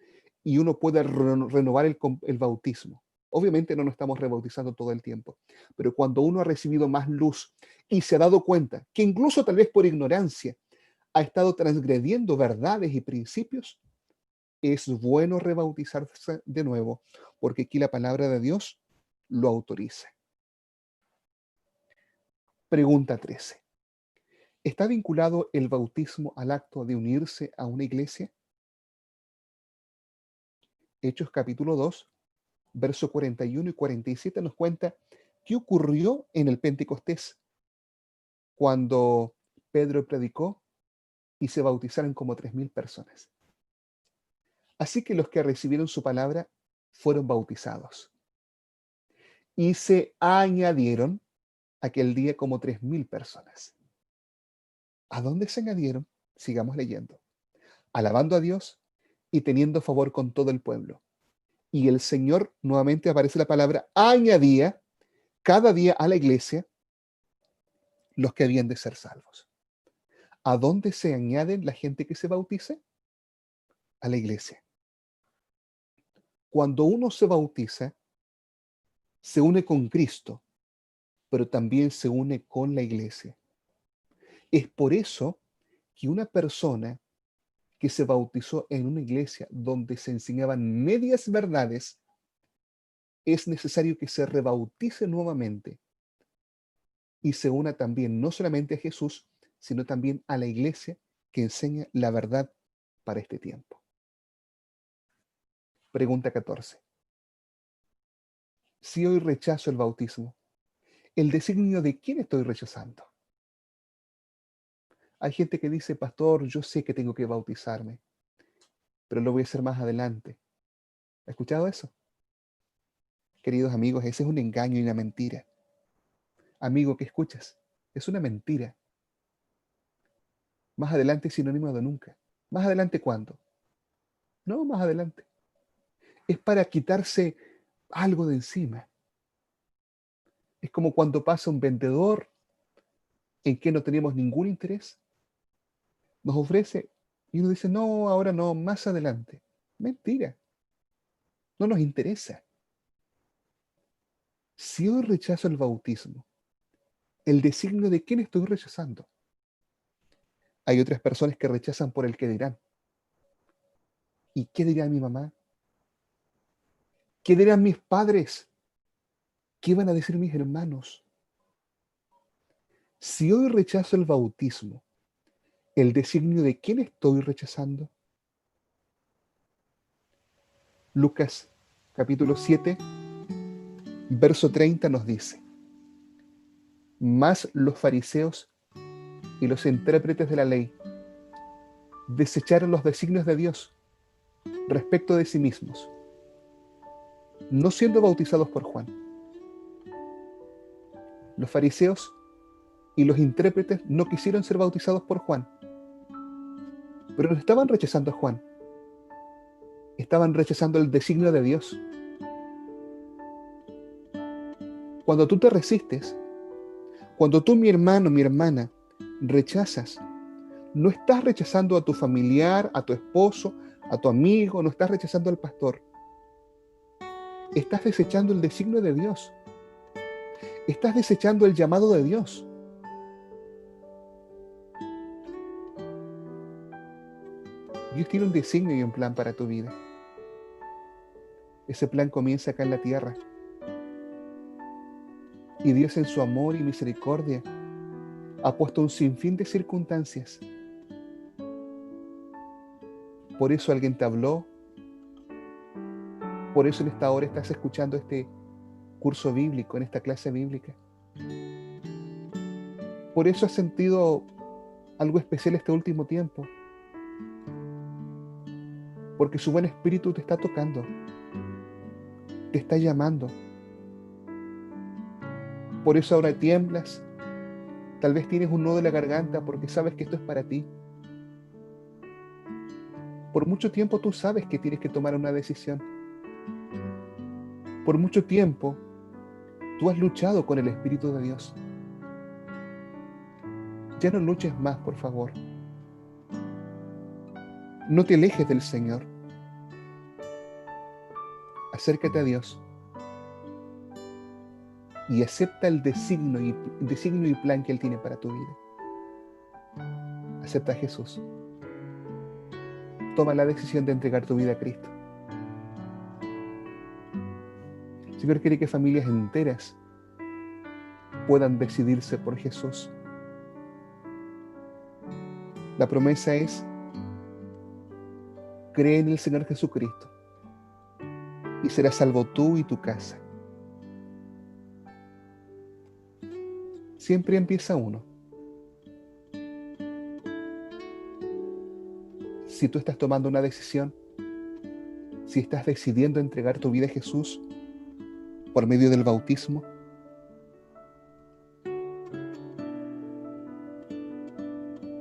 y uno puede renovar el bautismo. Obviamente no nos estamos rebautizando todo el tiempo, pero cuando uno ha recibido más luz y se ha dado cuenta que incluso tal vez por ignorancia ha estado transgrediendo verdades y principios, es bueno rebautizarse de nuevo, porque aquí la palabra de Dios lo autoriza. Pregunta 13. ¿Está vinculado el bautismo al acto de unirse a una iglesia? Hechos capítulo 2, verso 41 y 47 nos cuenta qué ocurrió en el Pentecostés cuando Pedro predicó y se bautizaron como 3.000 personas. Así que los que recibieron su palabra fueron bautizados y se añadieron aquel día como 3.000 personas. ¿A dónde se añadieron? Sigamos leyendo. Alabando a Dios y teniendo favor con todo el pueblo. Y el Señor, nuevamente aparece la palabra, añadía cada día a la iglesia los que habían de ser salvos. ¿A dónde se añaden la gente que se bautice? A la iglesia. Cuando uno se bautiza, se une con Cristo, pero también se une con la iglesia. Es por eso que una persona que se bautizó en una iglesia donde se enseñaban medias verdades, es necesario que se rebautice nuevamente y se una también no solamente a Jesús, sino también a la iglesia que enseña la verdad para este tiempo. Pregunta 14. Si hoy rechazo el bautismo, ¿el designio de quién estoy rechazando? Hay gente que dice, pastor, yo sé que tengo que bautizarme, pero lo voy a hacer más adelante. ¿Ha escuchado eso? Queridos amigos, ese es un engaño y una mentira. Amigo, ¿qué escuchas? Es una mentira. Más adelante es sinónimo de nunca. ¿Más adelante cuándo? No, más adelante. Es para quitarse algo de encima. Es como cuando pasa un vendedor en que no tenemos ningún interés, nos ofrece y uno dice, no, ahora no, más adelante. Mentira, no nos interesa. Si hoy rechazo el bautismo, el designio de quién estoy rechazando. Hay otras personas que rechazan por el que dirán. ¿Y qué dirá mi mamá? ¿Qué dirán mis padres? ¿Qué van a decir mis hermanos? Si hoy rechazo el bautismo, el designio de quién estoy rechazando. Lucas capítulo 7, verso 30 nos dice, mas los fariseos y los intérpretes de la ley desecharon los designios de Dios respecto de sí mismos, no siendo bautizados por Juan. Los fariseos y los intérpretes no quisieron ser bautizados por Juan, pero no estaban rechazando a Juan, estaban rechazando el designio de Dios. Cuando tú te resistes, cuando tú, mi hermano, mi hermana, rechazas, no estás rechazando a tu familiar, a tu esposo, a tu amigo, no estás rechazando al pastor. Estás desechando el designio de Dios. Estás desechando el llamado de Dios. Dios tiene un designio y un plan para tu vida. Ese plan comienza acá en la tierra. Y Dios en su amor y misericordia ha puesto un sinfín de circunstancias. Por eso alguien te habló. Por eso en esta hora estás escuchando este curso bíblico, en esta clase bíblica. Por eso has sentido algo especial este último tiempo. Porque su buen espíritu te está tocando. Te está llamando. Por eso ahora tiemblas. Tal vez tienes un nudo en la garganta porque sabes que esto es para ti. Por mucho tiempo tú sabes que tienes que tomar una decisión. Por mucho tiempo tú has luchado con el Espíritu de Dios. Ya no luches más, por favor. No te alejes del Señor. Acércate a Dios y acepta el designio y plan que Él tiene para tu vida. Acepta a Jesús. Toma la decisión de entregar tu vida a Cristo. El Señor quiere que familias enteras puedan decidirse por Jesús. La promesa es: cree en el Señor Jesucristo y serás salvo tú y tu casa. Siempre empieza uno. Si tú estás tomando una decisión, si estás decidiendo entregar tu vida a Jesús por medio del bautismo,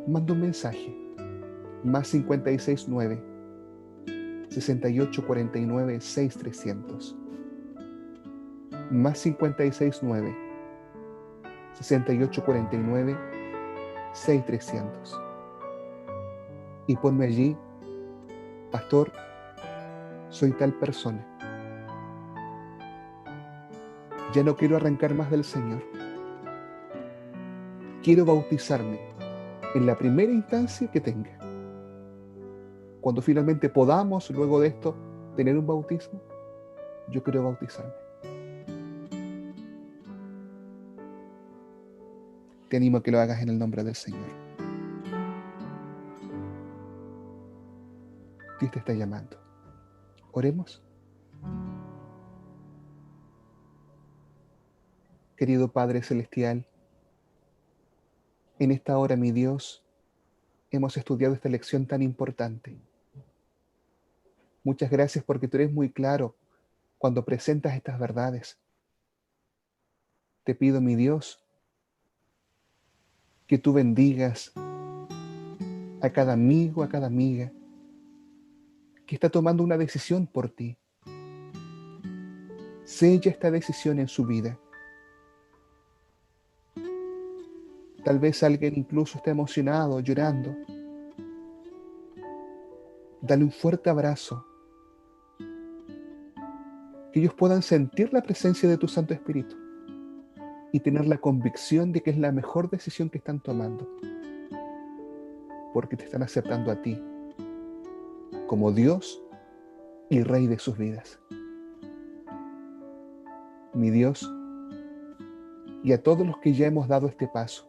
manda un mensaje. Más 569 6849 6300. Más 569 6849 6300. Y ponme allí: pastor, soy tal persona. Ya no quiero arrancar más del Señor. Quiero bautizarme en la primera instancia que tenga. Cuando finalmente podamos, luego de esto, tener un bautismo, yo quiero bautizarme. Te animo a que lo hagas en el nombre del Señor. Dios te está llamando. Oremos. Querido Padre Celestial, en esta hora, mi Dios, hemos estudiado esta lección tan importante. Muchas gracias porque tú eres muy claro cuando presentas estas verdades. Te pido, mi Dios, que tú bendigas a cada amigo, a cada amiga que está tomando una decisión por ti. Sella esta decisión en su vida. Tal vez alguien incluso está emocionado, llorando. Dale un fuerte abrazo. Que ellos puedan sentir la presencia de tu Santo Espíritu y tener la convicción de que es la mejor decisión que están tomando, porque te están aceptando a ti como Dios y Rey de sus vidas. Mi Dios, y a todos los que ya hemos dado este paso,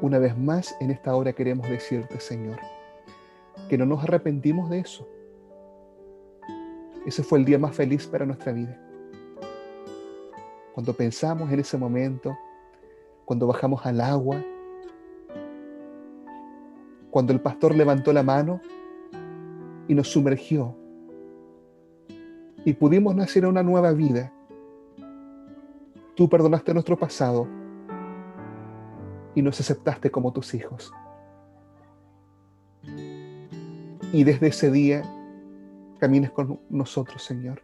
una vez más en esta hora queremos decirte, Señor, que no nos arrepentimos de eso. Ese fue el día más feliz para nuestra vida. Cuando pensamos en ese momento, cuando bajamos al agua, cuando el pastor levantó la mano y nos sumergió y pudimos nacer a una nueva vida. Tú perdonaste nuestro pasado y nos aceptaste como tus hijos. Y desde ese día camines con nosotros, Señor.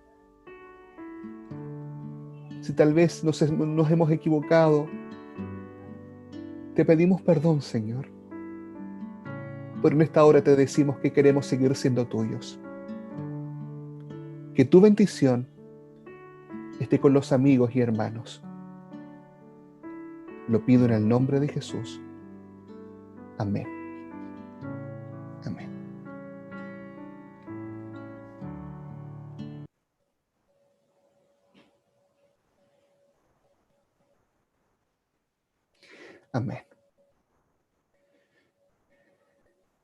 Si tal vez nos hemos equivocado, te pedimos perdón, Señor. Pero en esta hora te decimos que queremos seguir siendo tuyos. Que tu bendición esté con los amigos y hermanos. Lo pido en el nombre de Jesús. Amén. Amén. Amén.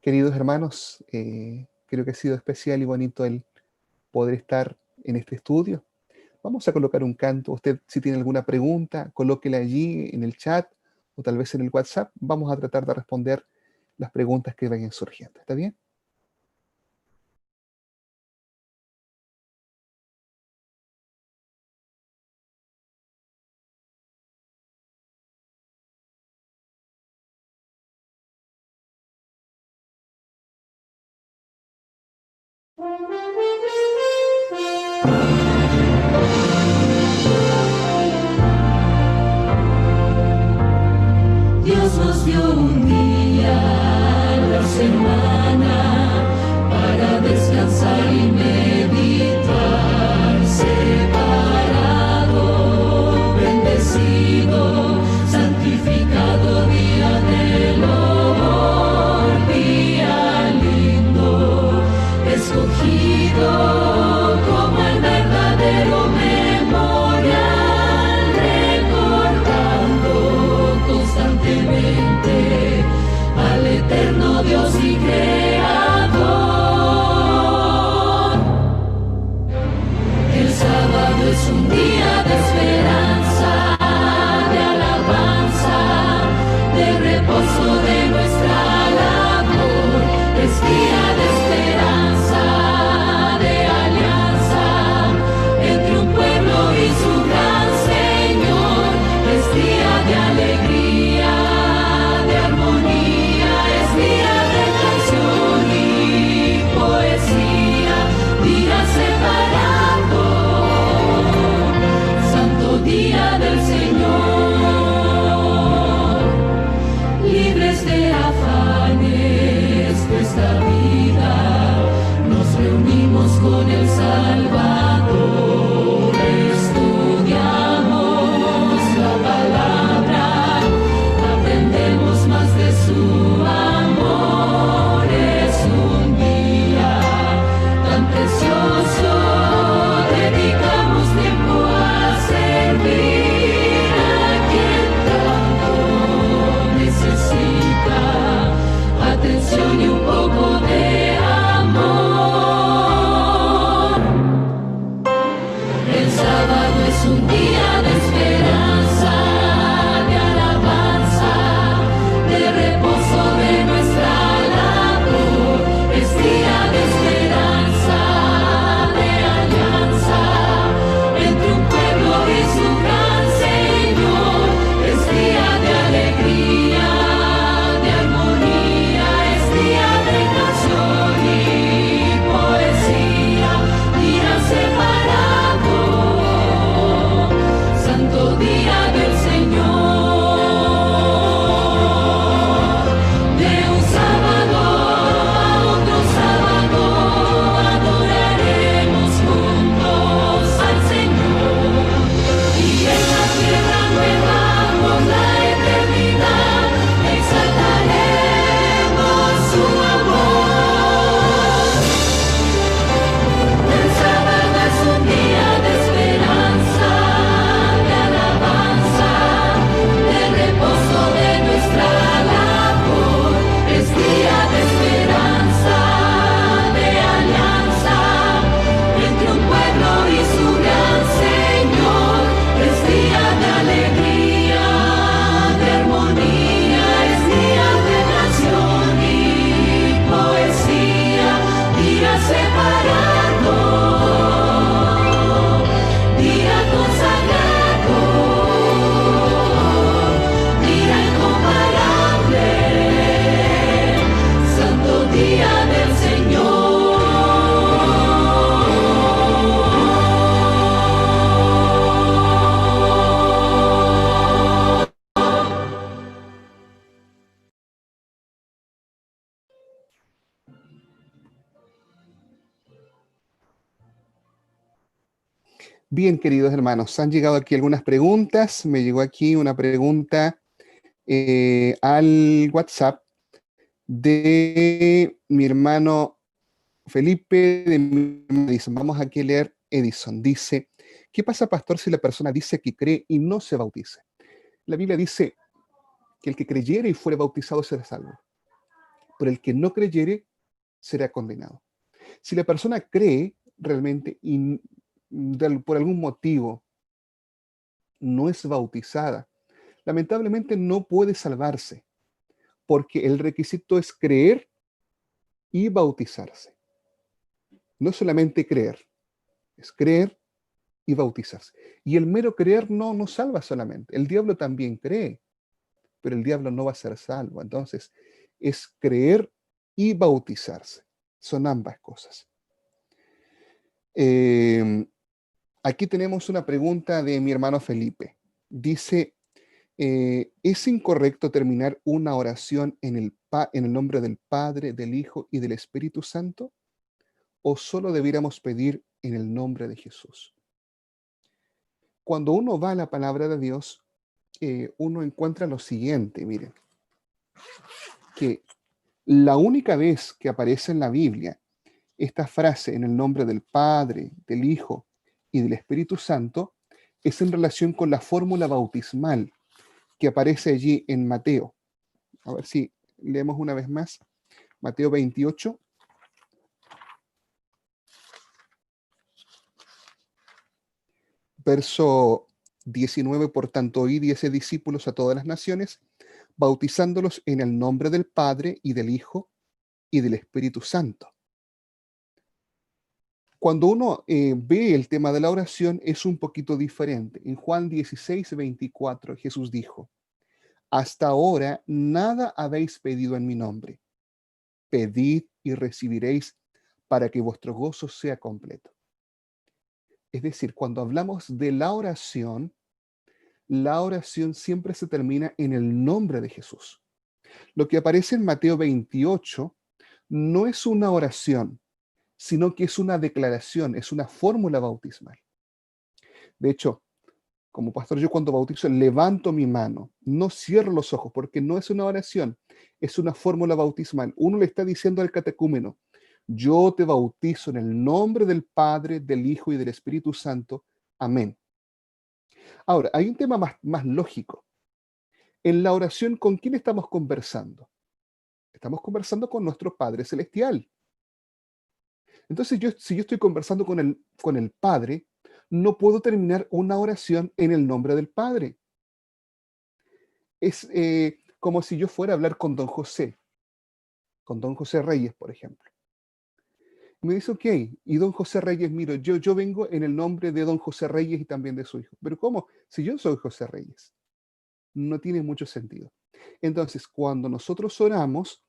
Queridos hermanos, creo que ha sido especial y bonito el poder estar en este estudio. Vamos a colocar un canto. Usted, si tiene alguna pregunta, colóquela allí en el chat o tal vez en el WhatsApp. Vamos a tratar de responder las preguntas que vayan surgiendo. ¿Está bien? Dios nos dio un día a la semana para descansar y meditar, separado, bendecido, santificado día del amor, día lindo, escogido como el verdadero memorial, recordando constantemente al eterno Dios y Creador. El sábado es un día de esperanza, de alabanza, de reposo de nuestra labor. Es día de esperanza, de alianza entre un pueblo y su gran Señor. Es día de alegría, de armonía, es día de canción y poesía, día separado, santo día del Señor. Libres de afanes de esta vida, nos reunimos con el Salvador, estudiamos la palabra, aprendemos más de su amor. Es un día tan precioso, dedicamos tiempo a servir a quien tanto necesita atención y un poco de amor. Bien, queridos hermanos, han llegado aquí algunas preguntas. Me llegó aquí una pregunta al WhatsApp de mi hermano Felipe de Edison. Vamos aquí a leer Edison. Dice, ¿qué pasa, pastor, si la persona dice que cree y no se bautiza? La Biblia dice que el que creyere y fuere bautizado será salvo, pero el que no creyere será condenado. Si la persona cree realmente y por algún motivo no es bautizada, lamentablemente no puede salvarse, porque el requisito es creer y bautizarse. No solamente creer, es creer y bautizarse. Y el mero creer no salva solamente. El diablo también cree, pero el diablo no va a ser salvo. Entonces, es creer y bautizarse. Son ambas cosas. Eh, Aquí tenemos una pregunta de mi hermano Felipe. Dice, ¿es incorrecto terminar una oración en el nombre del Padre, del Hijo y del Espíritu Santo? ¿O solo debiéramos pedir en el nombre de Jesús? Cuando uno va a la palabra de Dios, uno encuentra lo siguiente, miren, que la única vez que aparece en la Biblia esta frase en el nombre del Padre, del Hijo y del Espíritu Santo es en relación con la fórmula bautismal que aparece allí en Mateo. A ver si leemos una vez más. Mateo 28, verso 19, por tanto, id y haced discípulos a todas las naciones, bautizándolos en el nombre del Padre y del Hijo y del Espíritu Santo. Cuando uno ve el tema de la oración es un poquito diferente. En Juan 16, 24, Jesús dijo, hasta ahora nada habéis pedido en mi nombre. Pedid y recibiréis para que vuestro gozo sea completo. Es decir, cuando hablamos de la oración siempre se termina en el nombre de Jesús. Lo que aparece en Mateo 28 no es una oración, sino que es una declaración, es una fórmula bautismal. De hecho, como pastor, yo cuando bautizo levanto mi mano, no cierro los ojos, porque no es una oración, es una fórmula bautismal. Uno le está diciendo al catecúmeno, yo te bautizo en el nombre del Padre, del Hijo y del Espíritu Santo. Amén. Ahora, hay un tema más lógico. En la oración, ¿con quién estamos conversando? Estamos conversando con nuestro Padre Celestial. Entonces, si yo estoy conversando con el Padre, no puedo terminar una oración en el nombre del Padre. Es como si yo fuera a hablar con don José Reyes, por ejemplo. Me dice, ok, y don José Reyes, miro, yo vengo en el nombre de don José Reyes y también de su hijo. Pero ¿cómo? Si yo soy José Reyes, no tiene mucho sentido. Entonces, cuando nosotros oramos,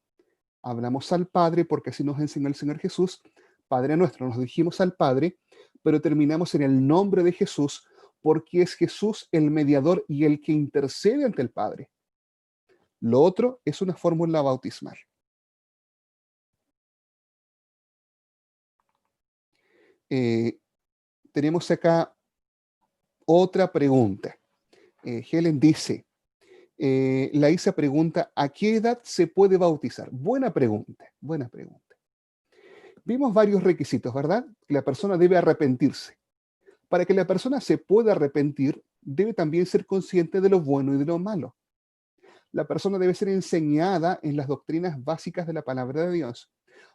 hablamos al Padre, porque así nos enseñó el Señor Jesús, Padre nuestro, nos dirigimos al Padre, pero terminamos en el nombre de Jesús, porque es Jesús el mediador y el que intercede ante el Padre. Lo otro es una fórmula bautismal. Eh, Tenemos acá otra pregunta. Helen dice, la Isa pregunta, ¿a qué edad se puede bautizar? Buena pregunta, buena pregunta. Vimos varios requisitos, ¿verdad? La persona debe arrepentirse. Para que la persona se pueda arrepentir, debe también ser consciente de lo bueno y de lo malo. La persona debe ser enseñada en las doctrinas básicas de la palabra de Dios.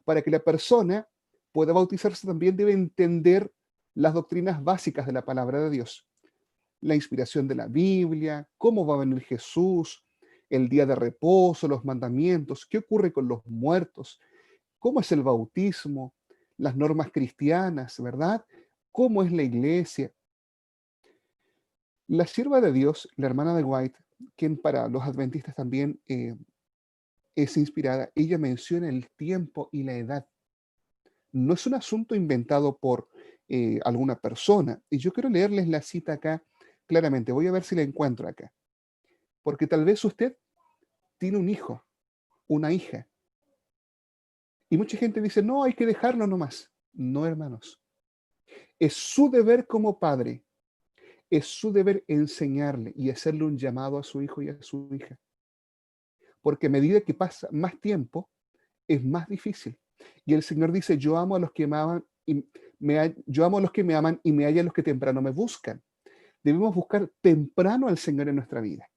Para que la persona pueda bautizarse, también debe entender las doctrinas básicas de la palabra de Dios. La inspiración de la Biblia, cómo va a venir Jesús, el día de reposo, los mandamientos, qué ocurre con los muertos, cómo es el bautismo, las normas cristianas, ¿verdad? ¿Cómo es la iglesia? La sierva de Dios, la hermana de White, quien para los adventistas también es inspirada, ella menciona el tiempo y la edad. No es un asunto inventado por alguna persona. Y yo quiero leerles la cita acá claramente. Voy a ver si la encuentro acá. Porque tal vez usted tiene un hijo, una hija. Y mucha gente dice, no, hay que dejarlo nomás. No, hermanos. Es su deber como padre, es su deber enseñarle y hacerle un llamado a su hijo y a su hija. Porque a medida que pasa más tiempo, es más difícil. Y el Señor dice, yo amo a los que me aman y yo amo a los que me aman y me hallan los que temprano me buscan. Debemos buscar temprano al Señor en nuestra vida.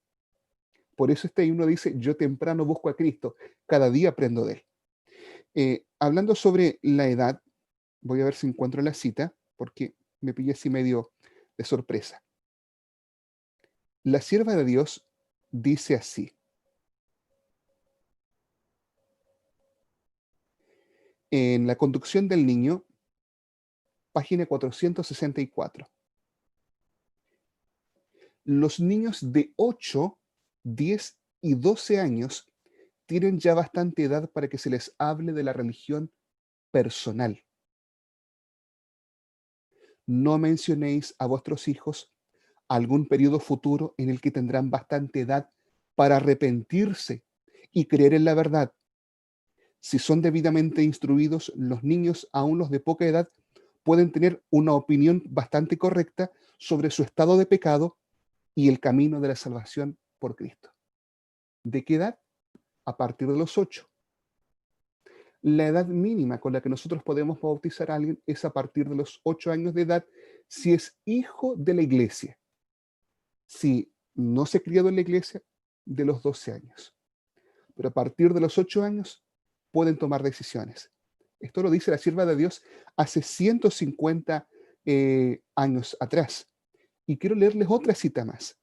Por eso este himno dice, yo temprano busco a Cristo, cada día aprendo de Él. Hablando sobre la edad, voy a ver si encuentro la cita, porque me pillé así medio de sorpresa. La sierva de Dios dice así, en la conducción del niño, página 464. Los niños de 8, 10 y 12 años tienen ya bastante edad para que se les hable de la religión personal. No mencionéis a vuestros hijos algún periodo futuro en el que tendrán bastante edad para arrepentirse y creer en la verdad. Si son debidamente instruidos, los niños, aun los de poca edad, pueden tener una opinión bastante correcta sobre su estado de pecado y el camino de la salvación por Cristo. ¿De qué edad? A partir de los 8. La edad mínima con la que nosotros podemos bautizar a alguien es a partir de los 8 años de edad si es hijo de la iglesia. Si no se ha criado en la iglesia, de los 12 años. Pero a partir de los 8 años pueden tomar decisiones. Esto lo dice la sierva de Dios hace 150 años atrás. Y quiero leerles otra cita más.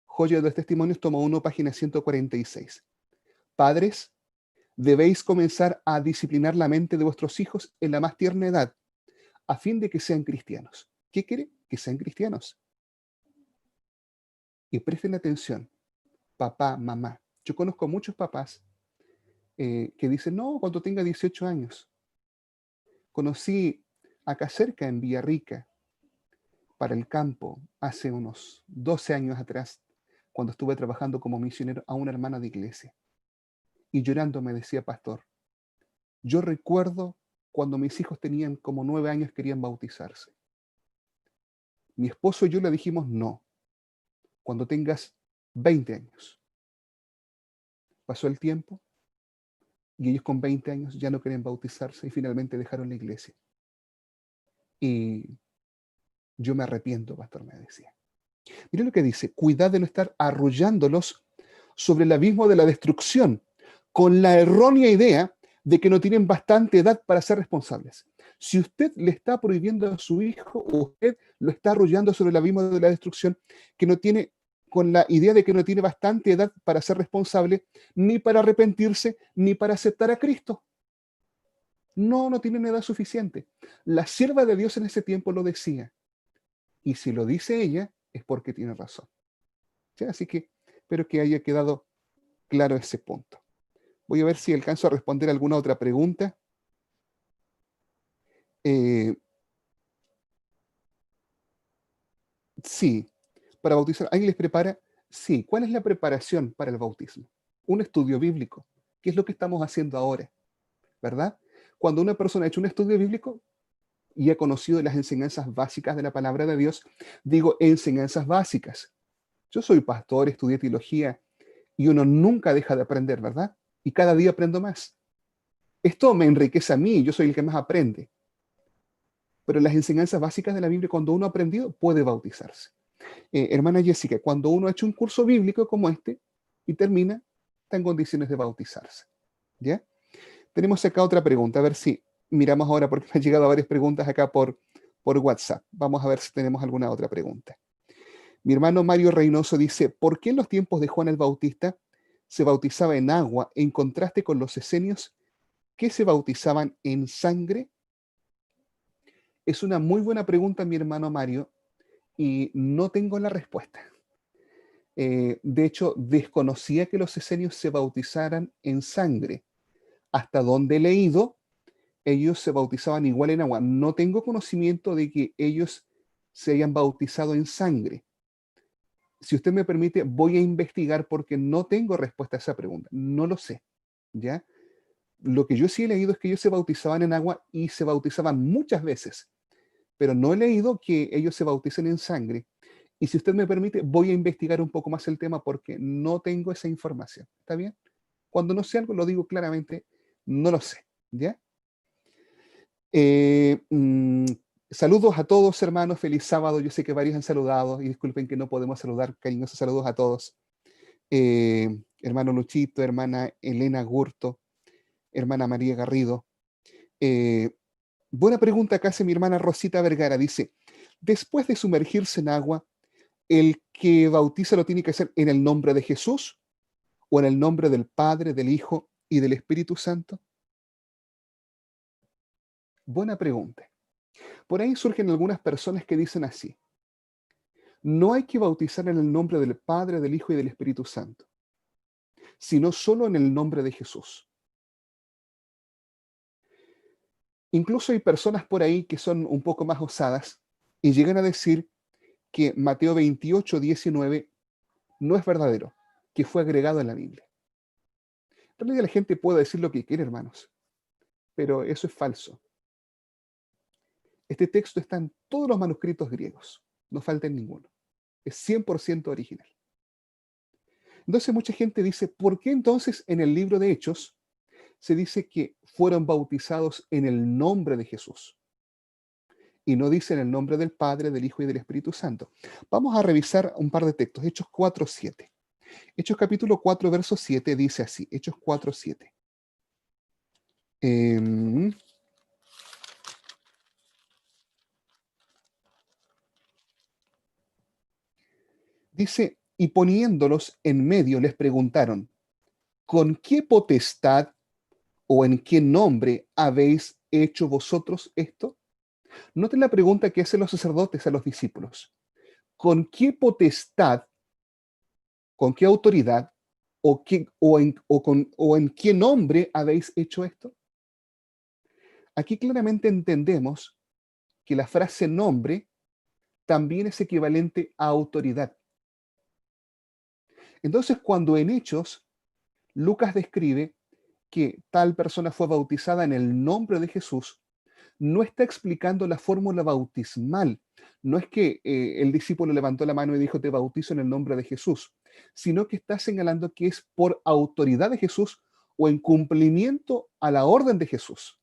Joya de los Testimonios, tomo 1, página 146. Padres, debéis comenzar a disciplinar la mente de vuestros hijos en la más tierna edad, a fin de que sean cristianos. ¿Qué quiere? Que sean cristianos. Y presten atención, papá, mamá. Yo conozco muchos papás que dicen, no, cuando tenga 18 años. Conocí acá cerca, en Villarrica, para el campo, hace unos 12 años atrás, cuando estuve trabajando como misionero a una hermana de iglesia. Y llorando me decía, pastor, yo recuerdo cuando mis hijos tenían como 9 años, querían bautizarse. Mi esposo y yo le dijimos, no, cuando tengas 20 años. Pasó el tiempo y ellos con 20 años ya no querían bautizarse y finalmente dejaron la iglesia. Y yo me arrepiento, pastor, me decía. Mire lo que dice, cuidad de no estar arrullándolos sobre el abismo de la destrucción, con la errónea idea de que no tienen bastante edad para ser responsables. Si usted le está prohibiendo a su hijo, usted lo está arrullando sobre el abismo de la destrucción, que no tiene, con la idea de que no tiene bastante edad para ser responsable, ni para arrepentirse, ni para aceptar a Cristo. No, no tienen edad suficiente. La sierva de Dios en ese tiempo lo decía. Y si lo dice ella, es porque tiene razón. ¿Sí? Así que espero que haya quedado claro ese punto. Voy a ver si alcanzo a responder alguna otra pregunta. Sí, para bautizar, ¿alguien les prepara? Sí, ¿cuál es la preparación para el bautismo? Un estudio bíblico, que es lo que estamos haciendo ahora, ¿verdad? Cuando una persona ha hecho un estudio bíblico y ha conocido las enseñanzas básicas de la palabra de Dios, digo enseñanzas básicas. Yo soy pastor, estudié teología y uno nunca deja de aprender, ¿verdad? Y cada día aprendo más. Esto me enriquece a mí, yo soy el que más aprende. Pero las enseñanzas básicas de la Biblia, cuando uno ha aprendido, puede bautizarse. Hermana Jessica, cuando uno ha hecho un curso bíblico como este y termina, está en condiciones de bautizarse. ¿Ya? Tenemos acá otra pregunta, a ver si miramos ahora, porque me han llegado varias preguntas acá por WhatsApp. Vamos a ver si tenemos alguna otra pregunta. Mi hermano Mario Reynoso dice, ¿por qué en los tiempos de Juan el Bautista se bautizaba en agua en contraste con los esenios que se bautizaban en sangre? Es una muy buena pregunta, mi hermano Mario, y no tengo la respuesta. De hecho, desconocía que los esenios se bautizaran en sangre. Hasta donde he leído, ellos se bautizaban igual en agua. No tengo conocimiento de que ellos se hayan bautizado en sangre. Si usted me permite, voy a investigar porque no tengo respuesta a esa pregunta. No lo sé, ¿ya? Lo que yo sí he leído es que ellos se bautizaban en agua y se bautizaban muchas veces, pero no he leído que ellos se bauticen en sangre. Y si usted me permite, voy a investigar un poco más el tema porque no tengo esa información. ¿Está bien? Cuando no sé algo, lo digo claramente, no lo sé. ¿Ya? Eh, mm, Saludos a todos, hermanos. Feliz sábado. Yo sé que varios han saludado y disculpen que no podemos saludar. Cariñosos saludos a todos. Hermano Luchito, hermana Elena Gurto, hermana María Garrido. Eh, Buena pregunta que hace mi hermana Rosita Vergara. Dice, después de sumergirse en agua, ¿el que bautiza lo tiene que hacer en el nombre de Jesús o en el nombre del Padre, del Hijo y del Espíritu Santo? Buena pregunta. Por ahí surgen algunas personas que dicen así, no hay que bautizar en el nombre del Padre, del Hijo y del Espíritu Santo, sino solo en el nombre de Jesús. Incluso hay personas por ahí que son un poco más osadas y llegan a decir que Mateo 28:19 no es verdadero, que fue agregado en la Biblia. En realidad la gente puede decir lo que quiere, hermanos, pero eso es falso. Este texto está en todos los manuscritos griegos, no falta en ninguno. Es 100% original. Entonces mucha gente dice, ¿por qué entonces en el libro de Hechos se dice que fueron bautizados en el nombre de Jesús? Y no dice en el nombre del Padre, del Hijo y del Espíritu Santo. Vamos a revisar un par de textos. Hechos 4:7. Hechos capítulo 4, verso 7 dice así. Hechos 4:7. Dice, y poniéndolos en medio les preguntaron, ¿con qué potestad o en qué nombre habéis hecho vosotros esto? Noten la pregunta que hacen los sacerdotes a los discípulos. ¿Con qué potestad, con qué autoridad o en qué nombre habéis hecho esto? Aquí claramente entendemos que la frase nombre también es equivalente a autoridad. Entonces, cuando en Hechos Lucas describe que tal persona fue bautizada en el nombre de Jesús, no está explicando la fórmula bautismal. No es que el discípulo levantó la mano y dijo, te bautizo en el nombre de Jesús, sino que está señalando que es por autoridad de Jesús o en cumplimiento a la orden de Jesús.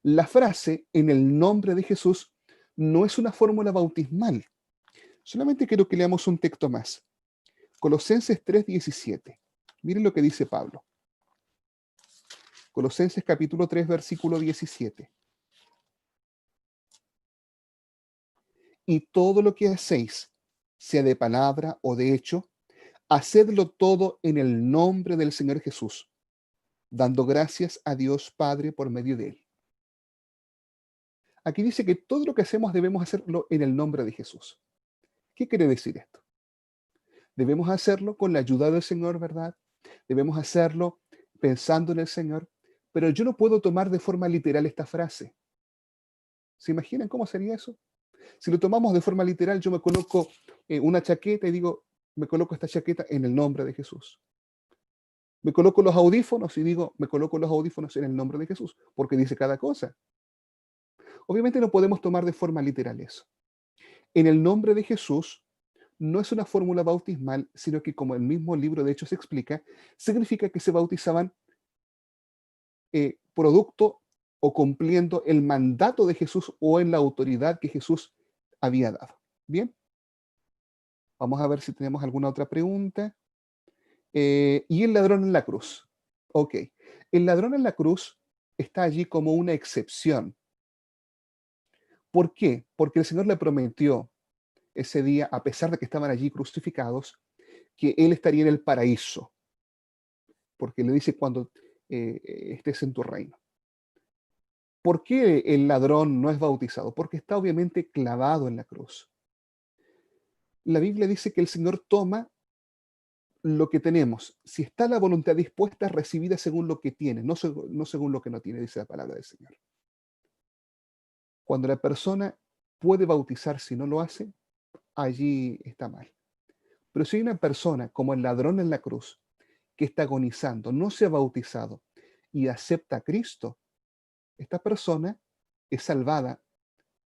La frase en el nombre de Jesús no es una fórmula bautismal. Solamente quiero que leamos un texto más. Colosenses 3:17. Miren lo que dice Pablo. Colosenses capítulo 3, versículo 17. Y todo lo que hacéis, sea de palabra o de hecho, hacedlo todo en el nombre del Señor Jesús, dando gracias a Dios Padre por medio de él. Aquí dice que todo lo que hacemos debemos hacerlo en el nombre de Jesús. ¿Qué quiere decir esto? Debemos hacerlo con la ayuda del Señor, ¿verdad? Debemos hacerlo pensando en el Señor, pero yo no puedo tomar de forma literal esta frase. ¿Se imaginan cómo sería eso? Si lo tomamos de forma literal, yo me coloco una chaqueta y digo, me coloco esta chaqueta en el nombre de Jesús. Me coloco los audífonos y digo, me coloco los audífonos en el nombre de Jesús, porque dice cada cosa. Obviamente no podemos tomar de forma literal eso. En el nombre de Jesús no es una fórmula bautismal, sino que como el mismo libro de Hechos explica, significa que se bautizaban producto o cumpliendo el mandato de Jesús o en la autoridad que Jesús había dado. Bien, vamos a ver si tenemos alguna otra pregunta. Y el ladrón en la cruz. Ok, el ladrón en la cruz está allí como una excepción. ¿Por qué? Porque el Señor le prometió ese día, a pesar de que estaban allí crucificados, que Él estaría en el paraíso. Porque le dice cuando estés en tu reino. ¿Por qué el ladrón no es bautizado? Porque está obviamente clavado en la cruz. La Biblia dice que el Señor toma lo que tenemos. Si está la voluntad dispuesta, recibida según lo que tiene, no según lo que no tiene, dice la palabra del Señor. Cuando la persona puede bautizar si no lo hace, allí está mal. Pero si hay una persona como el ladrón en la cruz, que está agonizando, no se ha bautizado y acepta a Cristo, esta persona es salvada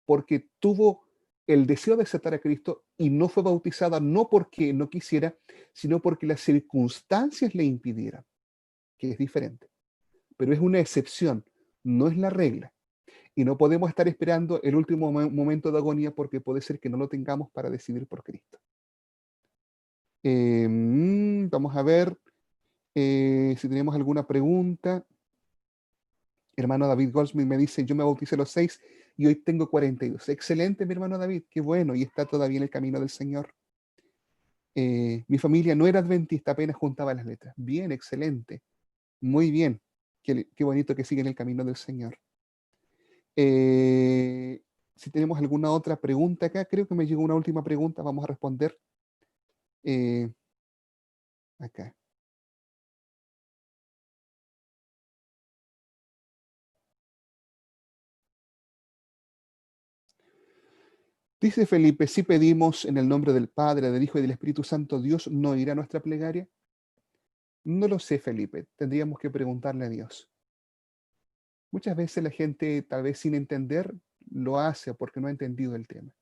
porque tuvo el deseo de aceptar a Cristo y no fue bautizada no porque no quisiera, sino porque las circunstancias le impidieran, que es diferente. Pero es una excepción, no es la regla. Y no podemos estar esperando el último momento de agonía porque puede ser que no lo tengamos para decidir por Cristo. Vamos a ver si tenemos alguna pregunta. Hermano David Goldsmith me dice, yo me bauticé a los 6 y hoy tengo 42. Excelente, mi hermano David, qué bueno, y está todavía en el camino del Señor. Mi familia no era adventista, apenas juntaba las letras. Bien, excelente. Muy bien. Qué bonito que sigue en el camino del Señor. Si tenemos alguna otra pregunta acá, creo que me llegó una última pregunta, vamos a responder acá. Dice Felipe, si pedimos en el nombre del Padre, del Hijo y del Espíritu Santo, ¿Dios no oirá nuestra plegaria? No lo sé, Felipe, tendríamos que preguntarle a Dios. Muchas veces la gente, tal vez sin entender, lo hace porque no ha entendido el tema.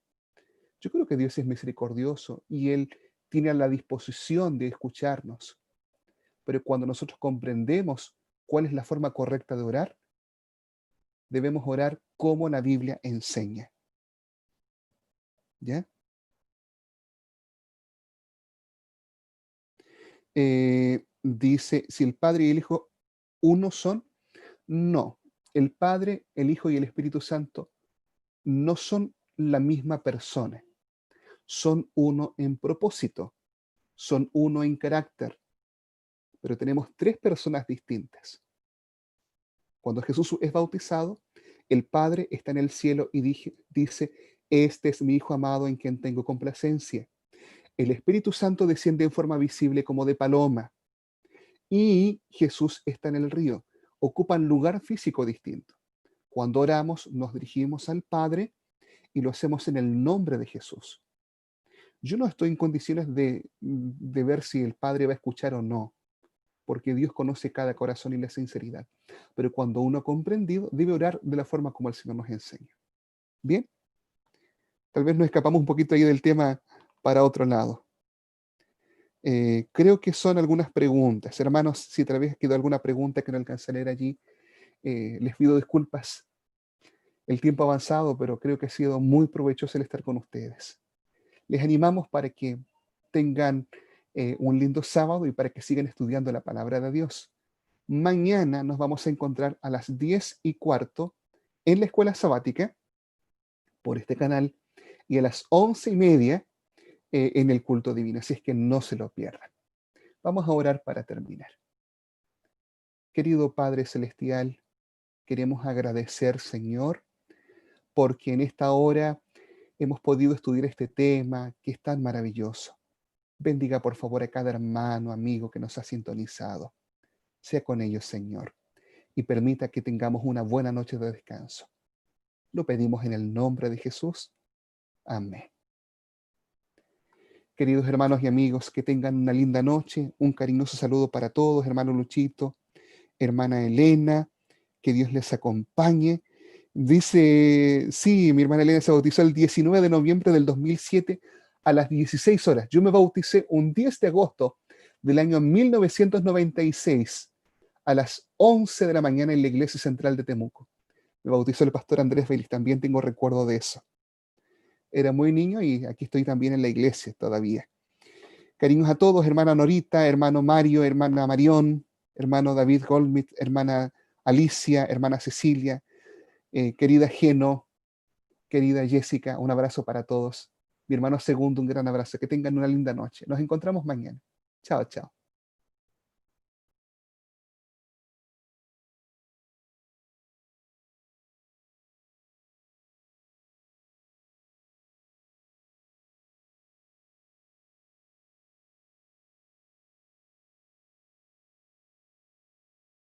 Yo creo que Dios es misericordioso y Él tiene la disposición de escucharnos. Pero cuando nosotros comprendemos cuál es la forma correcta de orar, debemos orar como la Biblia enseña. ¿Ya? Dice, si el Padre y el Hijo uno son, no. El Padre, el Hijo y el Espíritu Santo no son la misma persona. Son uno en propósito, son uno en carácter, pero tenemos tres personas distintas. Cuando Jesús es bautizado, el Padre está en el cielo y dice, este es mi Hijo amado en quien tengo complacencia. El Espíritu Santo desciende en forma visible como de paloma y Jesús está en el río. Ocupan lugar físico distinto. Cuando oramos, nos dirigimos al Padre y lo hacemos en el nombre de Jesús. Yo no estoy en condiciones de ver si el Padre va a escuchar o no, porque Dios conoce cada corazón y la sinceridad. Pero cuando uno ha comprendido, debe orar de la forma como el Señor nos enseña. Bien, tal vez nos escapamos un poquito ahí del tema para otro lado. Creo que son algunas preguntas. Hermanos, si tal vez quedó alguna pregunta que no alcancé a leer allí, les pido disculpas. El tiempo ha avanzado, pero creo que ha sido muy provechoso el estar con ustedes. Les animamos para que tengan un lindo sábado y para que sigan estudiando la palabra de Dios. Mañana nos vamos a encontrar a las 10:15 en la escuela sabática por este canal y a las 11:30 en el culto divino. Así es que no se lo pierdan. Vamos a orar para terminar. Querido Padre Celestial, queremos agradecer, Señor, porque en esta hora hemos podido estudiar este tema que es tan maravilloso. Bendiga por favor a cada hermano, amigo que nos ha sintonizado. Sea con ellos, Señor, y permita que tengamos una buena noche de descanso. Lo pedimos en el nombre de Jesús. Amén. Queridos hermanos y amigos, que tengan una linda noche. Un cariñoso saludo para todos, hermano Luchito, hermana Elena, que Dios les acompañe. Dice, sí, mi hermana Elena se bautizó el 19 de noviembre del 2007 a las 16 horas. Yo me bauticé un 10 de agosto del año 1996 a las 11 de la mañana en la iglesia central de Temuco. Me bautizó el pastor Andrés Vélez, también tengo recuerdo de eso. Era muy niño y aquí estoy también en la iglesia todavía. Cariños a todos, hermana Norita, hermano Mario, hermana Marión, hermano David Goldsmith, hermana Alicia, hermana Cecilia, querida Geno, querida Jessica, un abrazo para todos. Mi hermano Segundo, un gran abrazo. Que tengan una linda noche. Nos encontramos mañana. Chao, chao.